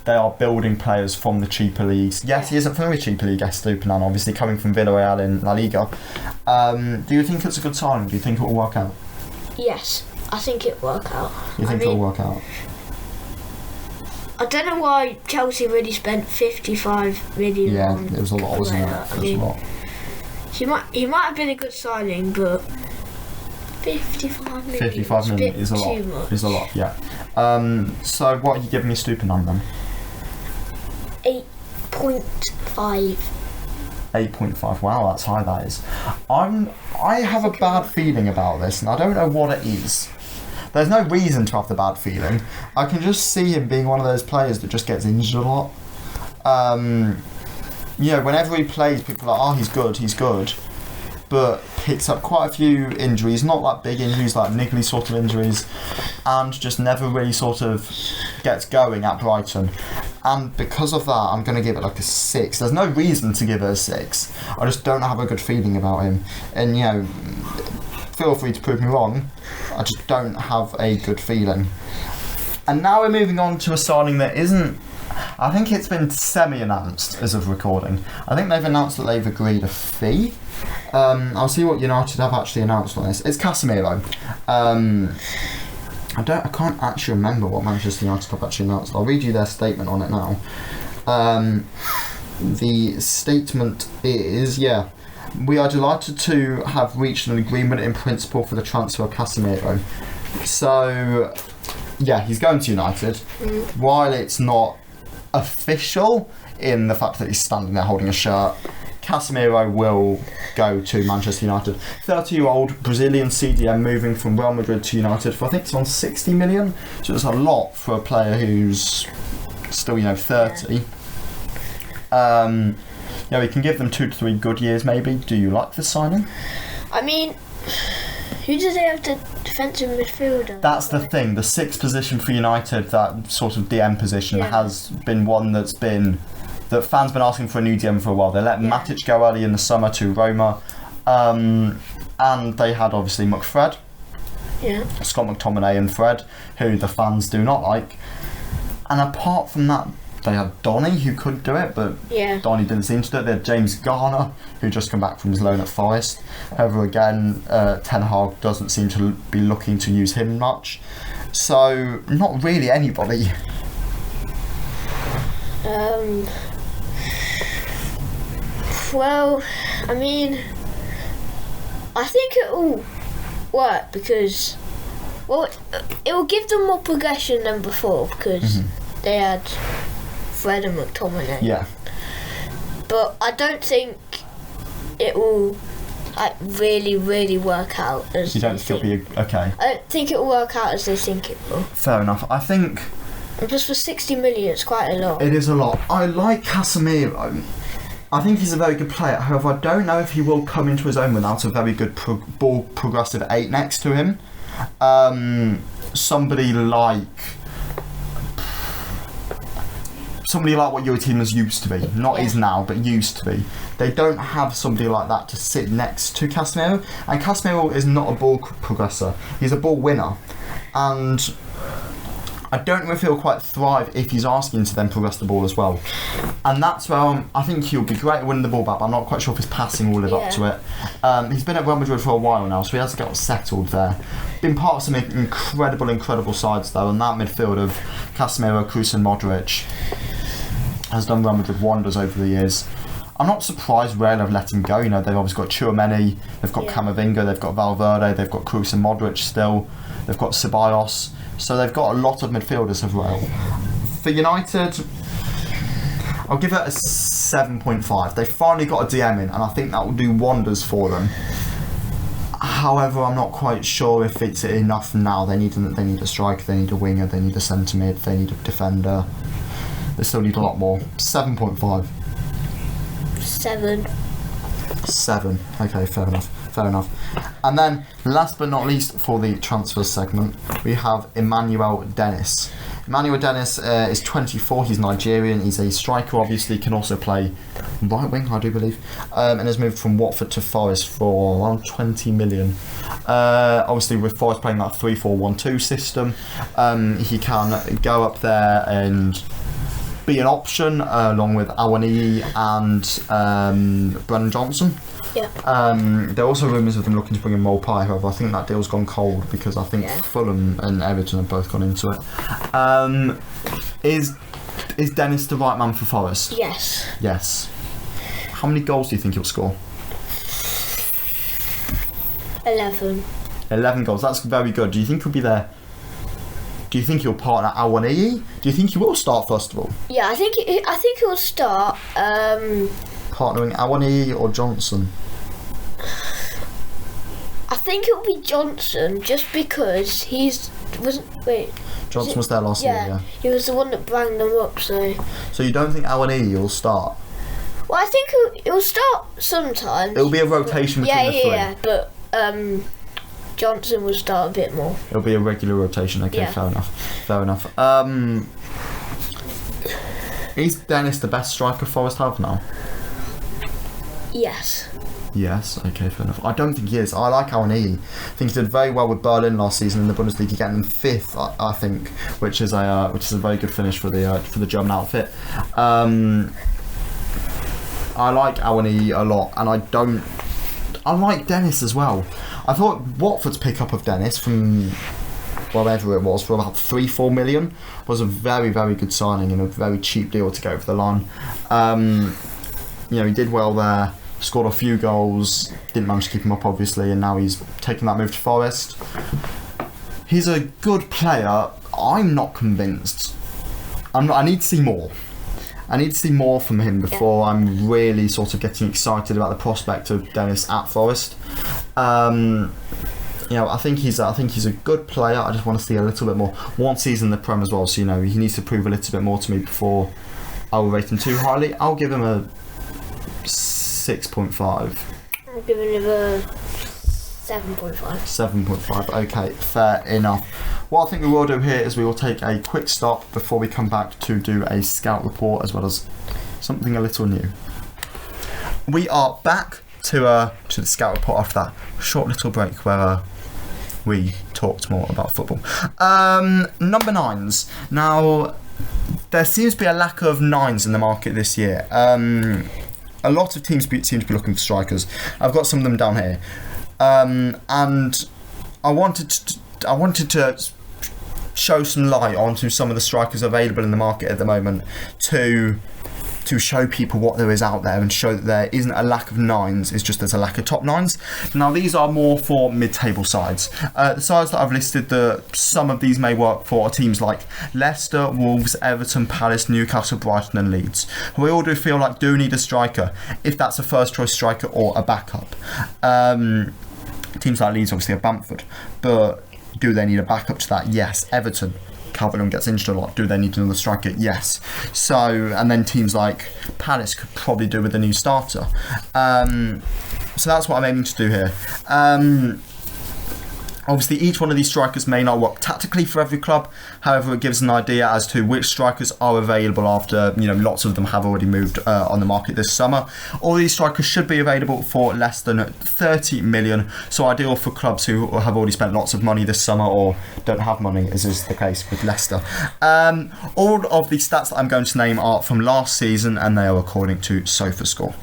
They are building players from the cheaper leagues. Yes, he isn't from the cheaper league, Estupinan, obviously, coming from Villarreal in La Liga. Do you think it's a good signing? Do you think it will work out? Yes, I think it will work out. You think it will work out? I don't know why Chelsea really spent 55 million on... Yeah, it was a lot, wasn't it? It was a lot. He might have been a good signing, but 55 million. 55 million is a lot. Too much. Is a lot, yeah. So what are you giving me Estupinan then? 8.5. 8.5. Wow, that's high. That is. I have a bad feeling about this, and I don't know what it is. There's no reason to have the bad feeling. I can just see him being one of those players that just gets injured a lot. Whenever he plays, people are like, he's good. But picks up quite a few injuries, not like big injuries, like niggly sort of injuries, and just never really sort of gets going at Brighton. And because of that, I'm going to give it like a 6. There's no reason to give it a 6. I just don't have a good feeling about him. And, feel free to prove me wrong. I just don't have a good feeling. And now we're moving on to a signing that isn't... I think it's been semi-announced as of recording. I think they've announced that they've agreed a fee. I'll see what United have actually announced on this. It's Casemiro. I can't actually remember what Manchester United have actually announced. I'll read you their statement on it now. The statement is, we are delighted to have reached an agreement in principle for the transfer of Casemiro. So, he's going to United. While it's not official in the fact that he's standing there holding a shirt, Casemiro will go to Manchester United. 30-year-old Brazilian CDM moving from Real Madrid to United for, I think it's on 60 million. So it's a lot for a player who's still, 30. We can give them 2 to 3 good years maybe. Do you like this signing? Who do they have the defensive midfielder? That's the thing. The 6th position for United, that sort of DM position, has been one that fans been asking for a new DM for a while. They let Matic go early in the summer to Roma, and they had obviously McFred, Scott McTominay and Fred, who the fans do not like. And apart from that, they had Donny, who could do it, but Donny didn't seem to do it. They had James Garner, who just come back from his loan at Forest. However, again, Ten Hag doesn't seem to be looking to use him much. So, not really anybody. Well, I mean, I think it will work because, well, it will give them more progression than before because they had Fred and McTominay. Yeah. But I don't think it will really, really work out as you don't think it'll be okay? I don't think it will work out as they think it will. Fair enough. I think... And just for 60 million, it's quite a lot. It is a lot. I like Casemiro. I think he's a very good player. However, I don't know if he will come into his own without a very good ball progressive 8 next to him. Somebody like what your team is used to be. Not is now, but used to be. They don't have somebody like that to sit next to Casemiro. And Casemiro is not a ball progressor. He's a ball winner. And I don't know if he'll quite thrive if he's asking to then progress the ball as well. And that's where I think he'll be great at winning the ball back, but I'm not quite sure if his passing will live up to it. He's been at Real Madrid for a while now, so he has got settled there. Been part of some incredible sides though, and that midfield of Casemiro, Kroos and Modric has done Real Madrid wonders over the years. I'm not surprised Real have let him go. You know, they've obviously got Tchouaméni, they've got Camavinga, they've got Valverde, they've got Kroos and Modric still, they've got Ceballos. So they've got a lot of midfielders of Real. For United, I'll give it a 7.5. They finally got a DM in, and I think that will do wonders for them. However, I'm not quite sure if it's enough now. They need a striker, they need a winger, they need a centre mid, they need a defender. They still need a lot more. 7.5. 7. Okay, fair enough. And then, last but not least for the transfer segment, we have Emmanuel Dennis. Emmanuel Dennis is 24, he's Nigerian, he's a striker, obviously, can also play right wing, I do believe, and has moved from Watford to Forest for around 20 million. Obviously, with Forest playing that 3-4-1-2 system, he can go up there and be an option along with Awaniyi and Brennan Johnson. Yeah. There are also rumours of them looking to bring in Mopai, however I think that deal's gone cold because I think Fulham and Everton have both gone into it. Is Dennis the right man for Forest? Yes. How many goals do you think he'll score? 11 goals, that's very good. Do you think he'll be there? Do you think he'll partner Awaniyi? Do you think he will start first of all? Yeah, I think he'll start. Partnering Awaniyi or Johnson? I think it'll be Johnson, just because Johnson was there last year, yeah. He was the one that banged them up, so... So you don't think Awaniyi will start? Well, I think he'll start sometimes. It'll be a rotation between the three. Yeah, but Johnson will start a bit more. It'll be a regular rotation, okay, fair enough. Is Dennis the best striker Forest have now? Yes, okay, fair enough. I don't think he is. I like Awaniyi. I think he did very well with Berlin last season in the Bundesliga, getting them 5th, I think, which is a very good finish for the German outfit. I like Awaniyi a lot, and I like Dennis as well. I thought Watford's pick-up of Dennis from whatever it was for about 3-4 million was a very, very good signing and a very cheap deal to go over the line. He did well there, scored a few goals, didn't manage to keep him up obviously, and now he's taken that move to Forest. He's a good player. I'm not convinced. I need to see more. I need to see more from him before I'm really sort of getting excited about the prospect of Dennis at Forest. I think he's a good player. I just want to see a little bit more. One season in the Prem as well, so he needs to prove a little bit more to me before I will rate him too highly. I'll give him a 6.5. I'm giving him a 7.5. 7.5. Okay, fair enough. What I think we will do here is we will take a quick stop before we come back to do a scout report as well as something a little new. We are back to the scout report after that short little break where we talked more about football. Number 9s. Now, there seems to be a lack of 9s in the market this year. A lot of teams seem to be looking for strikers. I've got some of them down here. And I wanted to show some light onto some of the strikers available in the market at the moment to show people what there is out there and show that there isn't a lack of 9s, it's just there's a lack of top 9s. Now these are more for mid-table sides. The sides that I've listed, some of these may work for teams like Leicester, Wolves, Everton, Palace, Newcastle, Brighton and Leeds. We all do feel like do need a striker, if that's a first choice striker or a backup. Teams like Leeds obviously have Brentford, but do they need a backup to that? Yes. Everton, Calvin gets injured a lot. Do they need another striker? Yes. So, and then teams like Palace could probably do with a new starter. So that's what I'm aiming to do here. Obviously, each one of these strikers may not work tactically for every club. However, it gives an idea as to which strikers are available after, lots of them have already moved on the market this summer. All these strikers should be available for less than 30 million. So ideal for clubs who have already spent lots of money this summer or don't have money, as is the case with Leicester. All of the stats that I'm going to name are from last season and they are according to SofaScore.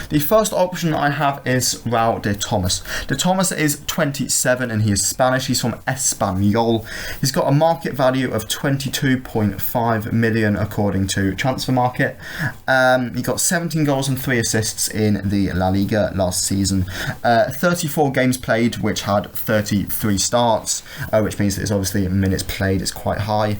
The first option I have is Raul de Thomas. De Thomas is 27 and he is Spanish. He's from Espanyol. He's got a market value of 22.5 million according to Transfer Market. He got 17 goals and 3 assists in the La Liga last season. 34 games played, which had 33 starts, which means that it's obviously minutes played is quite high.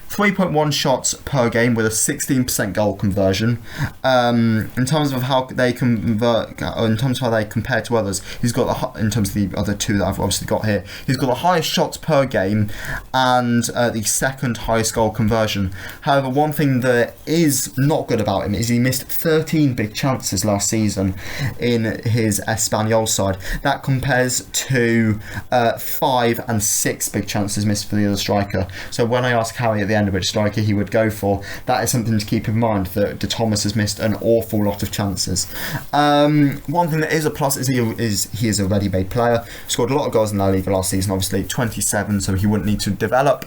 3.1 shots per game with a 16% goal conversion. In terms of how they convert, in terms of how they compare to others, he's got in terms of the other two that I've obviously got here, he's got the highest shots per game and the second highest goal conversion. However, one thing that is not good about him is he missed 13 big chances last season in his Espanyol side. That compares to 5 and 6 big chances missed for the other striker. So when I ask Harry at the end which striker he would go for, that is something to keep in mind, that De Thomas has missed an awful lot of chances. One thing that is a plus is he is a ready-made player. Scored a lot of goals in La Liga last season, obviously 27, so he wouldn't need to develop,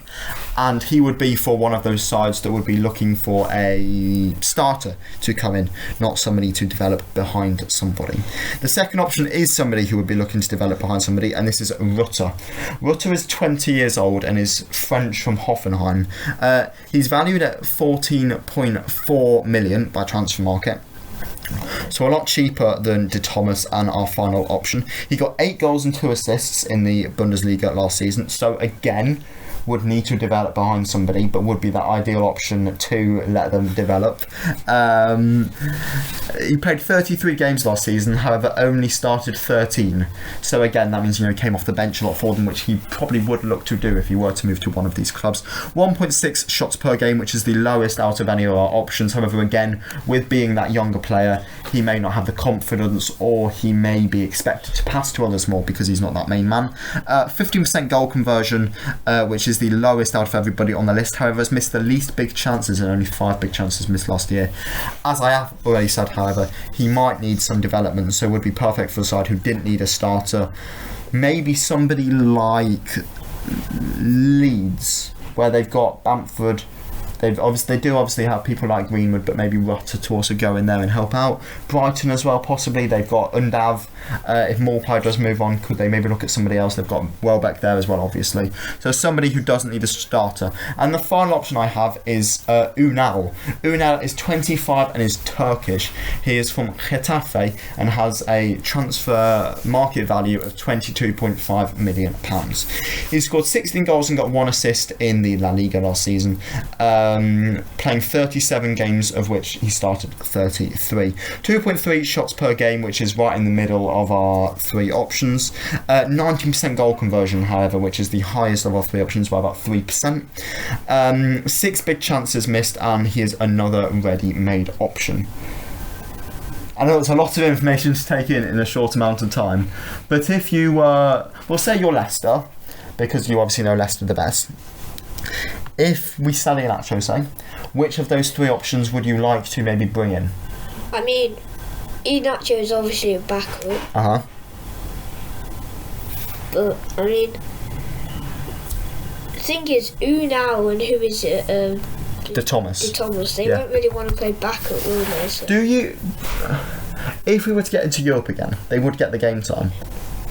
and he would be for one of those sides that would be looking for a starter to come in, not somebody to develop behind somebody. The second option is somebody who would be looking to develop behind somebody, and this is Rutter. Rutter is 20 years old and is French from Hoffenheim. He's valued at 14.4 million by Transfer Market. So a lot cheaper than De Thomas and our final option. He got 8 goals and 2 assists in the Bundesliga last season. So again, would need to develop behind somebody, but would be that ideal option to let them develop. He played 33 games last season, however only started 13. So again, that means he came off the bench a lot for them, which he probably would look to do if he were to move to one of these clubs. 1.6 shots per game, which is the lowest out of any of our options. However, again, with being that younger player, he may not have the confidence, or he may be expected to pass to others more because he's not that main man. 15% goal conversion, which is the lowest out of everybody on the list. However, has missed the least big chances and only 5 big chances missed last year. As I have already said, however, he might need some development, so would be perfect for a side who didn't need a starter. Maybe somebody like Leeds, where they've got Brentford. They do obviously have people like Greenwood, but maybe Rutter to also go in there and help out. Brighton as well, possibly. They've got Undav. If Morpie does move on, could they maybe look at somebody else? They've got Welbeck there as well, obviously. So somebody who doesn't need a starter. And the final option I have is Unal. Unal is 25 and is Turkish. He is from Getafe and has a transfer market value of £22.5 million. He scored 16 goals and got 1 assist in the La Liga last season. Playing 37 games, of which he started 33. 2.3 shots per game, which is right in the middle of our 3 options. 19% goal conversion, however, which is the highest of our 3 options by about 3%. 6 big chances missed, and he is another ready-made option. I know it's a lot of information to take in a short amount of time, but if you were, we'll say you're Leicester, because you obviously know Leicester the best. If we sell Iheanacho, say, which of those three options would you like to maybe bring in? I mean, Iheanacho is obviously a backup. But, I mean, the thing is, Unal and who is it? De Thomas. They won't really want to play backup, will they? So. Do you... If we were to get into Europe again, they would get the game time.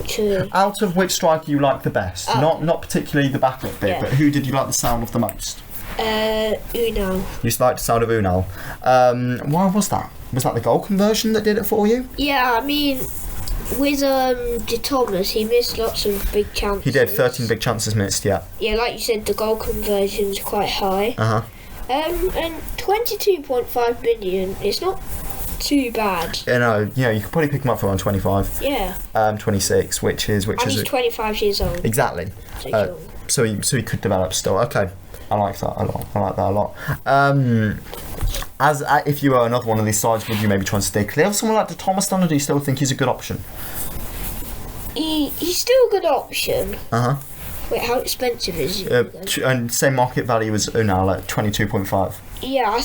True. Out of which striker you like the best? Not particularly the backup bit, but who did you like the sound of the most? Unal. You just liked the sound of Unal. Why was that? Was that the goal conversion that did it for you? Yeah, I mean, with De Thomas, he missed lots of big chances. He did, 13 big chances missed, yeah. Yeah, like you said, the goal conversion's quite high. And 22.5 million, it's not too bad. You know, you could probably pick him up for around 25. Yeah. 26, which is... And he's 25 years old. Exactly. So he could develop still. Okay. I like that a lot. If you were another one of these sides, would you maybe try and stay clear of someone like De Thomas, or do you still think he's a good option? He's still a good option. Wait, how expensive is he? And same market value as Unal, like 22.5. Yeah, I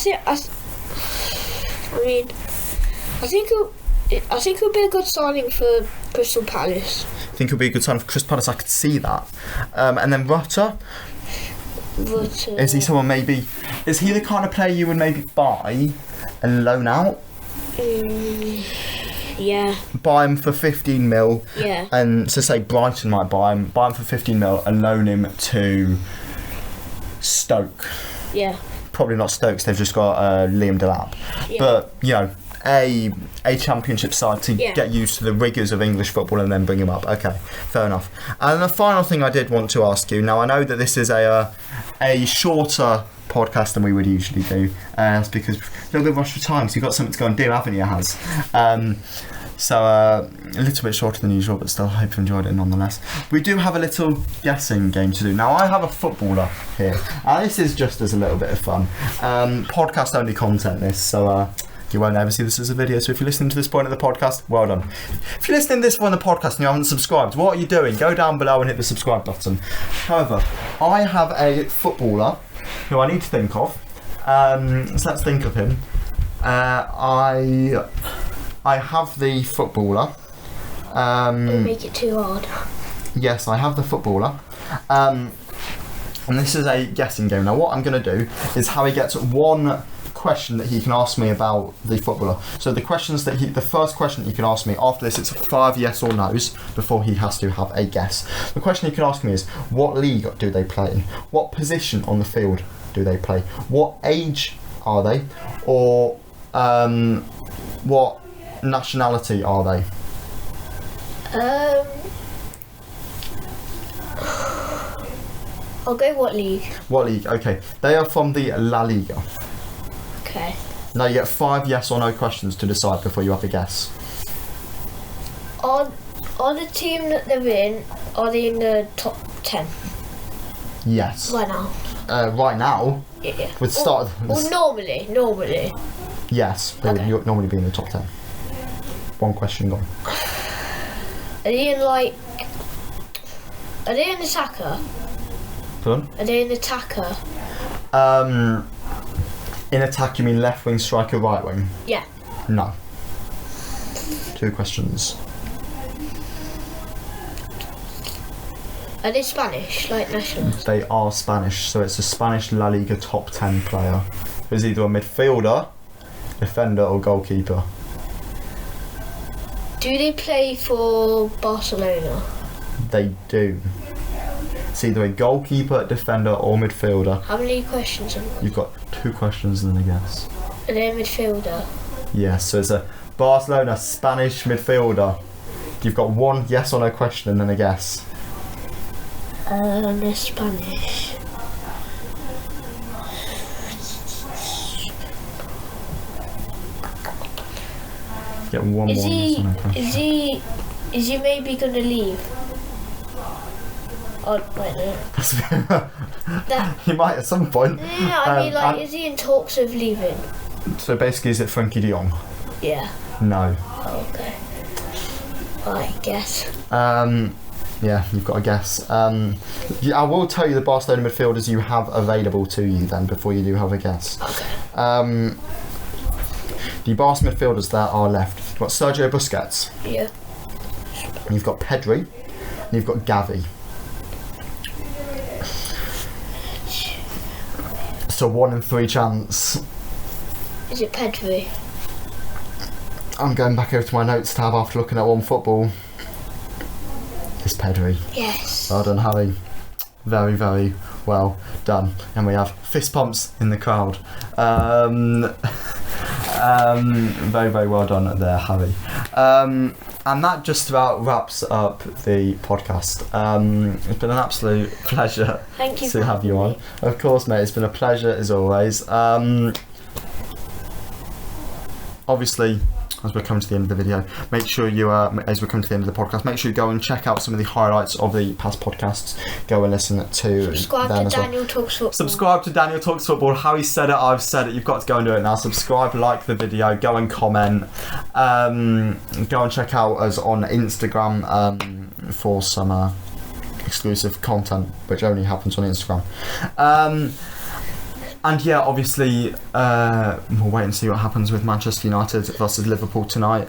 think it'll be a good signing for Crystal Palace. I think it'll be a good signing for Crystal Palace. I could see that. And then Rutter. Is he someone maybe? Is he the kind of player you would maybe buy and loan out? Yeah. Buy him for 15 mil. Yeah. And so say Brighton might buy him for 15 mil and loan him to Stoke. Yeah. Probably not Stoke, they've just got Liam Delap. Yeah. But, a championship side to get used to the rigours of English football and then bring him up. Okay, fair enough. And the final thing I did want to ask you, now I know that this is a shorter podcast than we would usually do, it's because a little bit rushed for time, so you've got something to go and do, haven't you, Has? So a little bit shorter than usual, but still hope you enjoyed it nonetheless. We do have a little guessing game to do. Now I have a footballer here, and this is just as a little bit of fun. Podcast only content this, so you won't ever see this as a video, so if you're listening to this point of the podcast, well done. If you're listening to this point of the podcast and you haven't subscribed, what are you doing? Go down below and hit the subscribe button. However, I have a footballer who I need to think of. So let's think of him. I have the footballer. Don't make it too hard. Yes, I have the footballer. And this is a guessing game. Now what I'm going to do is Harry gets one question that he can ask me about the footballer. So the first question he can ask me after this, it's 5 yes or no's before he has to have a guess. The question he can ask me is, what league do they play in? What position on the field do they play? What age are they? Or what nationality are they? I'll go what league. What league? Okay. They are from the La Liga. Okay. Now you get 5 yes or no questions to decide before you have a guess. On the team that they're in, are they in the top 10? Yes. Right now? Right now? Yeah. With start. Or normally. Yes, they would normally be in the top 10. One question gone. Are they in the attacker? Pardon? Are they in the attacker? In attack, you mean left wing, striker, right wing? Yeah. No. 2 questions. Are they Spanish, like nationals? They are Spanish, so it's a Spanish La Liga top 10 player. Who's either a midfielder, defender, or goalkeeper. Do they play for Barcelona? They do. It's either a goalkeeper, defender, or midfielder. How many questions have you got? You've got 2 questions and then a guess. Are they a midfielder? Yes, so it's a Barcelona Spanish midfielder. You've got 1 yes or no question and then a guess. They're Spanish. Get one Is more yes or no question. Is he maybe gonna leave? Oh wait, no. He might at some point. No, I mean is he in talks of leaving? So basically, is it Frankie de Jong? Yeah. No. Okay. I guess. Yeah, you've got to guess. I will tell you the Barcelona midfielders you have available to you then before you do have a guess. Okay. The Barca midfielders that are left. You've got Sergio Busquets. Yeah. You've got Pedri. And you've got Gavi. So 1 in 3 chance. Is it Pedri? I'm going back over to my notes tab after looking at One Football. It's Pedri. Yes. Well done, Harry. Very, very well done. And we have fist pumps in the crowd. Very, very well done there, Harry. And that just about wraps up the podcast. It's been an absolute pleasure to have you on. Of course, mate, it's been a pleasure as always. Obviously, as we're coming to the end of the video, make sure you, as we're coming to the end of the podcast, make sure you go and check out some of the highlights of the past podcasts. Go and listen to Subscribe them to as well. Daniel Talks Football. Subscribe to Daniel Talks Football. Harry said it, I've said it. You've got to go and do it now. Subscribe, like the video, go and comment. Go and check out us on Instagram for some exclusive content, which only happens on Instagram. And yeah, obviously, we'll wait and see what happens with Manchester United versus Liverpool tonight.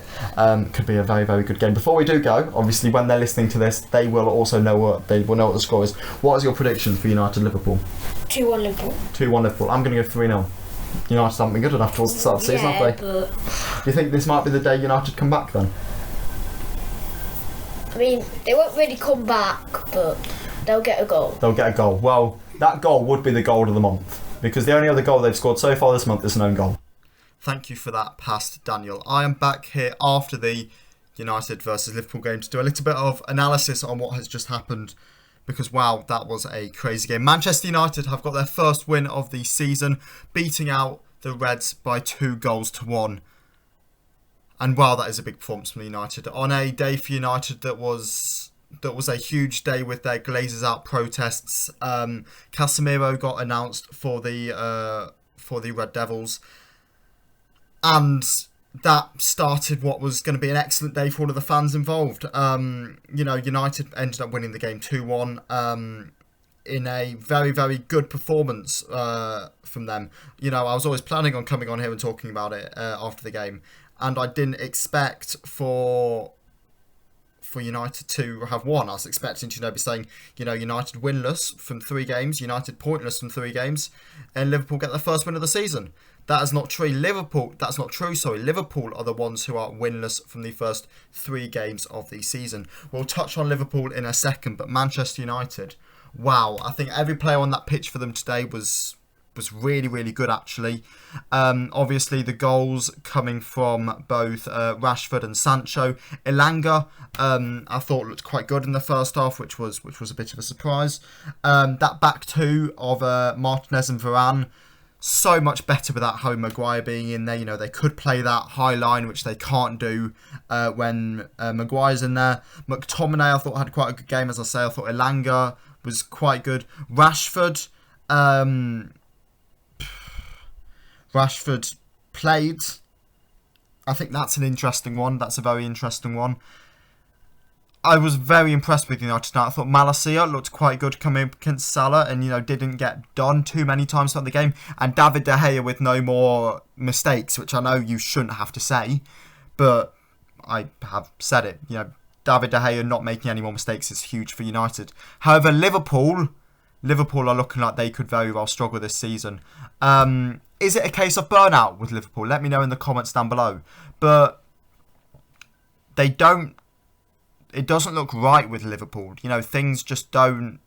Could be a very, very good game. Before we do go, obviously, when they're listening to this, they will also know what the score is. What is your prediction for United Liverpool? 2-1 Liverpool. 2-1 Liverpool. I'm going to go 3-0. United haven't been good enough towards the start of the season, have they? But Do you think this might be the day United come back then? I mean, they won't really come back, but they'll get a goal. They'll get a goal. Well, that goal would be the goal of the month, because the only other goal they've scored so far this month is an own goal. Thank you for that pass, Daniel. I am back here after the United versus Liverpool game to do a little bit of analysis on what has just happened, because wow, that was a crazy game. Manchester United have got their first win of the season, beating out the Reds by 2-1. And wow, that is a big performance from United. On a day for United that was a huge day with their Glazers out protests. Casemiro got announced for the Red Devils, and that started what was going to be an excellent day for all of the fans involved. United ended up winning the game 2-1 in a very, very good performance from them. I was always planning on coming on here and talking about it after the game, and I didn't expect for United to have won. I was expecting to be saying, United winless from 3 games, United pointless from 3 games, and Liverpool get their first win of the season. That is not true. Liverpool are the ones who are winless from the first 3 games of the season. We'll touch on Liverpool in a second, but Manchester United, wow, I think every player on that pitch for them today was really, really good, actually. Obviously, the goals coming from both Rashford and Sancho. Elanga, I thought looked quite good in the first half, which was a bit of a surprise. That back two of Martinez and Varane, so much better without Harry Maguire being in there. They could play that high line, which they can't do when Maguire's in there. McTominay, I thought, had quite a good game. As I say, I thought Elanga was quite good. Rashford played. I think that's an interesting one. That's a very interesting one. I was very impressed with United tonight. I thought Maddison looked quite good coming up against Salah and, didn't get done too many times throughout the game. And David De Gea with no more mistakes, which I know you shouldn't have to say, but I have said it. David De Gea not making any more mistakes is huge for United. However, Liverpool are looking like they could very well struggle this season. Is it a case of burnout with Liverpool? Let me know in the comments down below. But it doesn't look right with Liverpool. Things just don't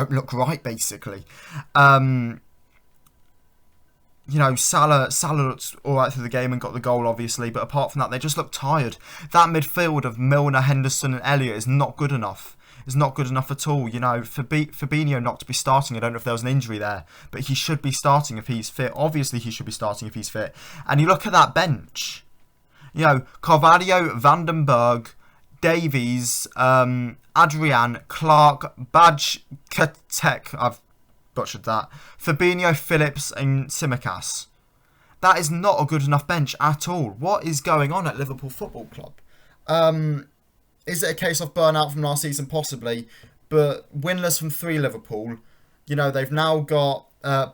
look right, basically. Salah looked alright through the game and got the goal, obviously, but apart from that, they just look tired. That midfield of Milner, Henderson and Elliott is not good enough. It's not good enough at all. Fabinho not to be starting. I don't know if there was an injury there, but he should be starting if he's fit. Obviously, he should be starting if he's fit. And you look at that bench. Carvalho, Vandenberg, Davies, Adrian, Clark, Bajkatek, I've butchered that, Fabinho, Phillips and Tsimikas. That is not a good enough bench at all. What is going on at Liverpool Football Club? Is it a case of burnout from last season? Possibly. But winless from 3 Liverpool. You know, they've now got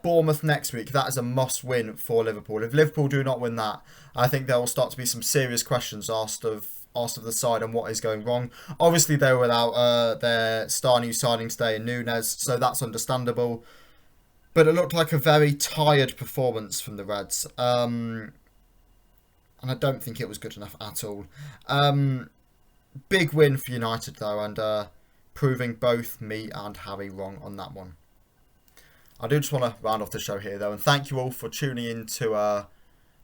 Bournemouth next week. That is a must win for Liverpool. If Liverpool do not win that, I think there will start to be some serious questions asked of the side on what is going wrong. Obviously, they were without their new signing today in Nunez, so that's understandable. But it looked like a very tired performance from the Reds. And I don't think it was good enough at all. Big win for United, though, and proving both me and Harry wrong on that one. I do just want to round off the show here, though, and thank you all for tuning in to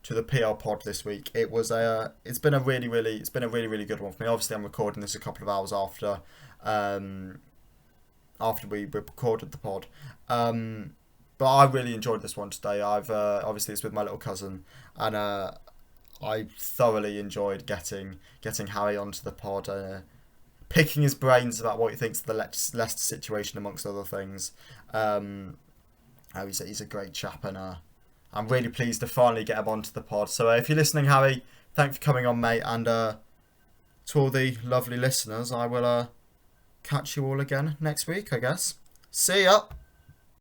the PL pod this week. It's been a really good one for me. Obviously, I'm recording this a couple of hours after we recorded the pod. But I really enjoyed this one today. Obviously it's with my little cousin, and I thoroughly enjoyed getting Harry onto the pod, picking his brains about what he thinks of the Leicester situation, amongst other things. He's a great chap, and I'm really pleased to finally get him onto the pod. So if you're listening, Harry, thanks for coming on, mate. And to all the lovely listeners, I will catch you all again next week, I guess. See ya!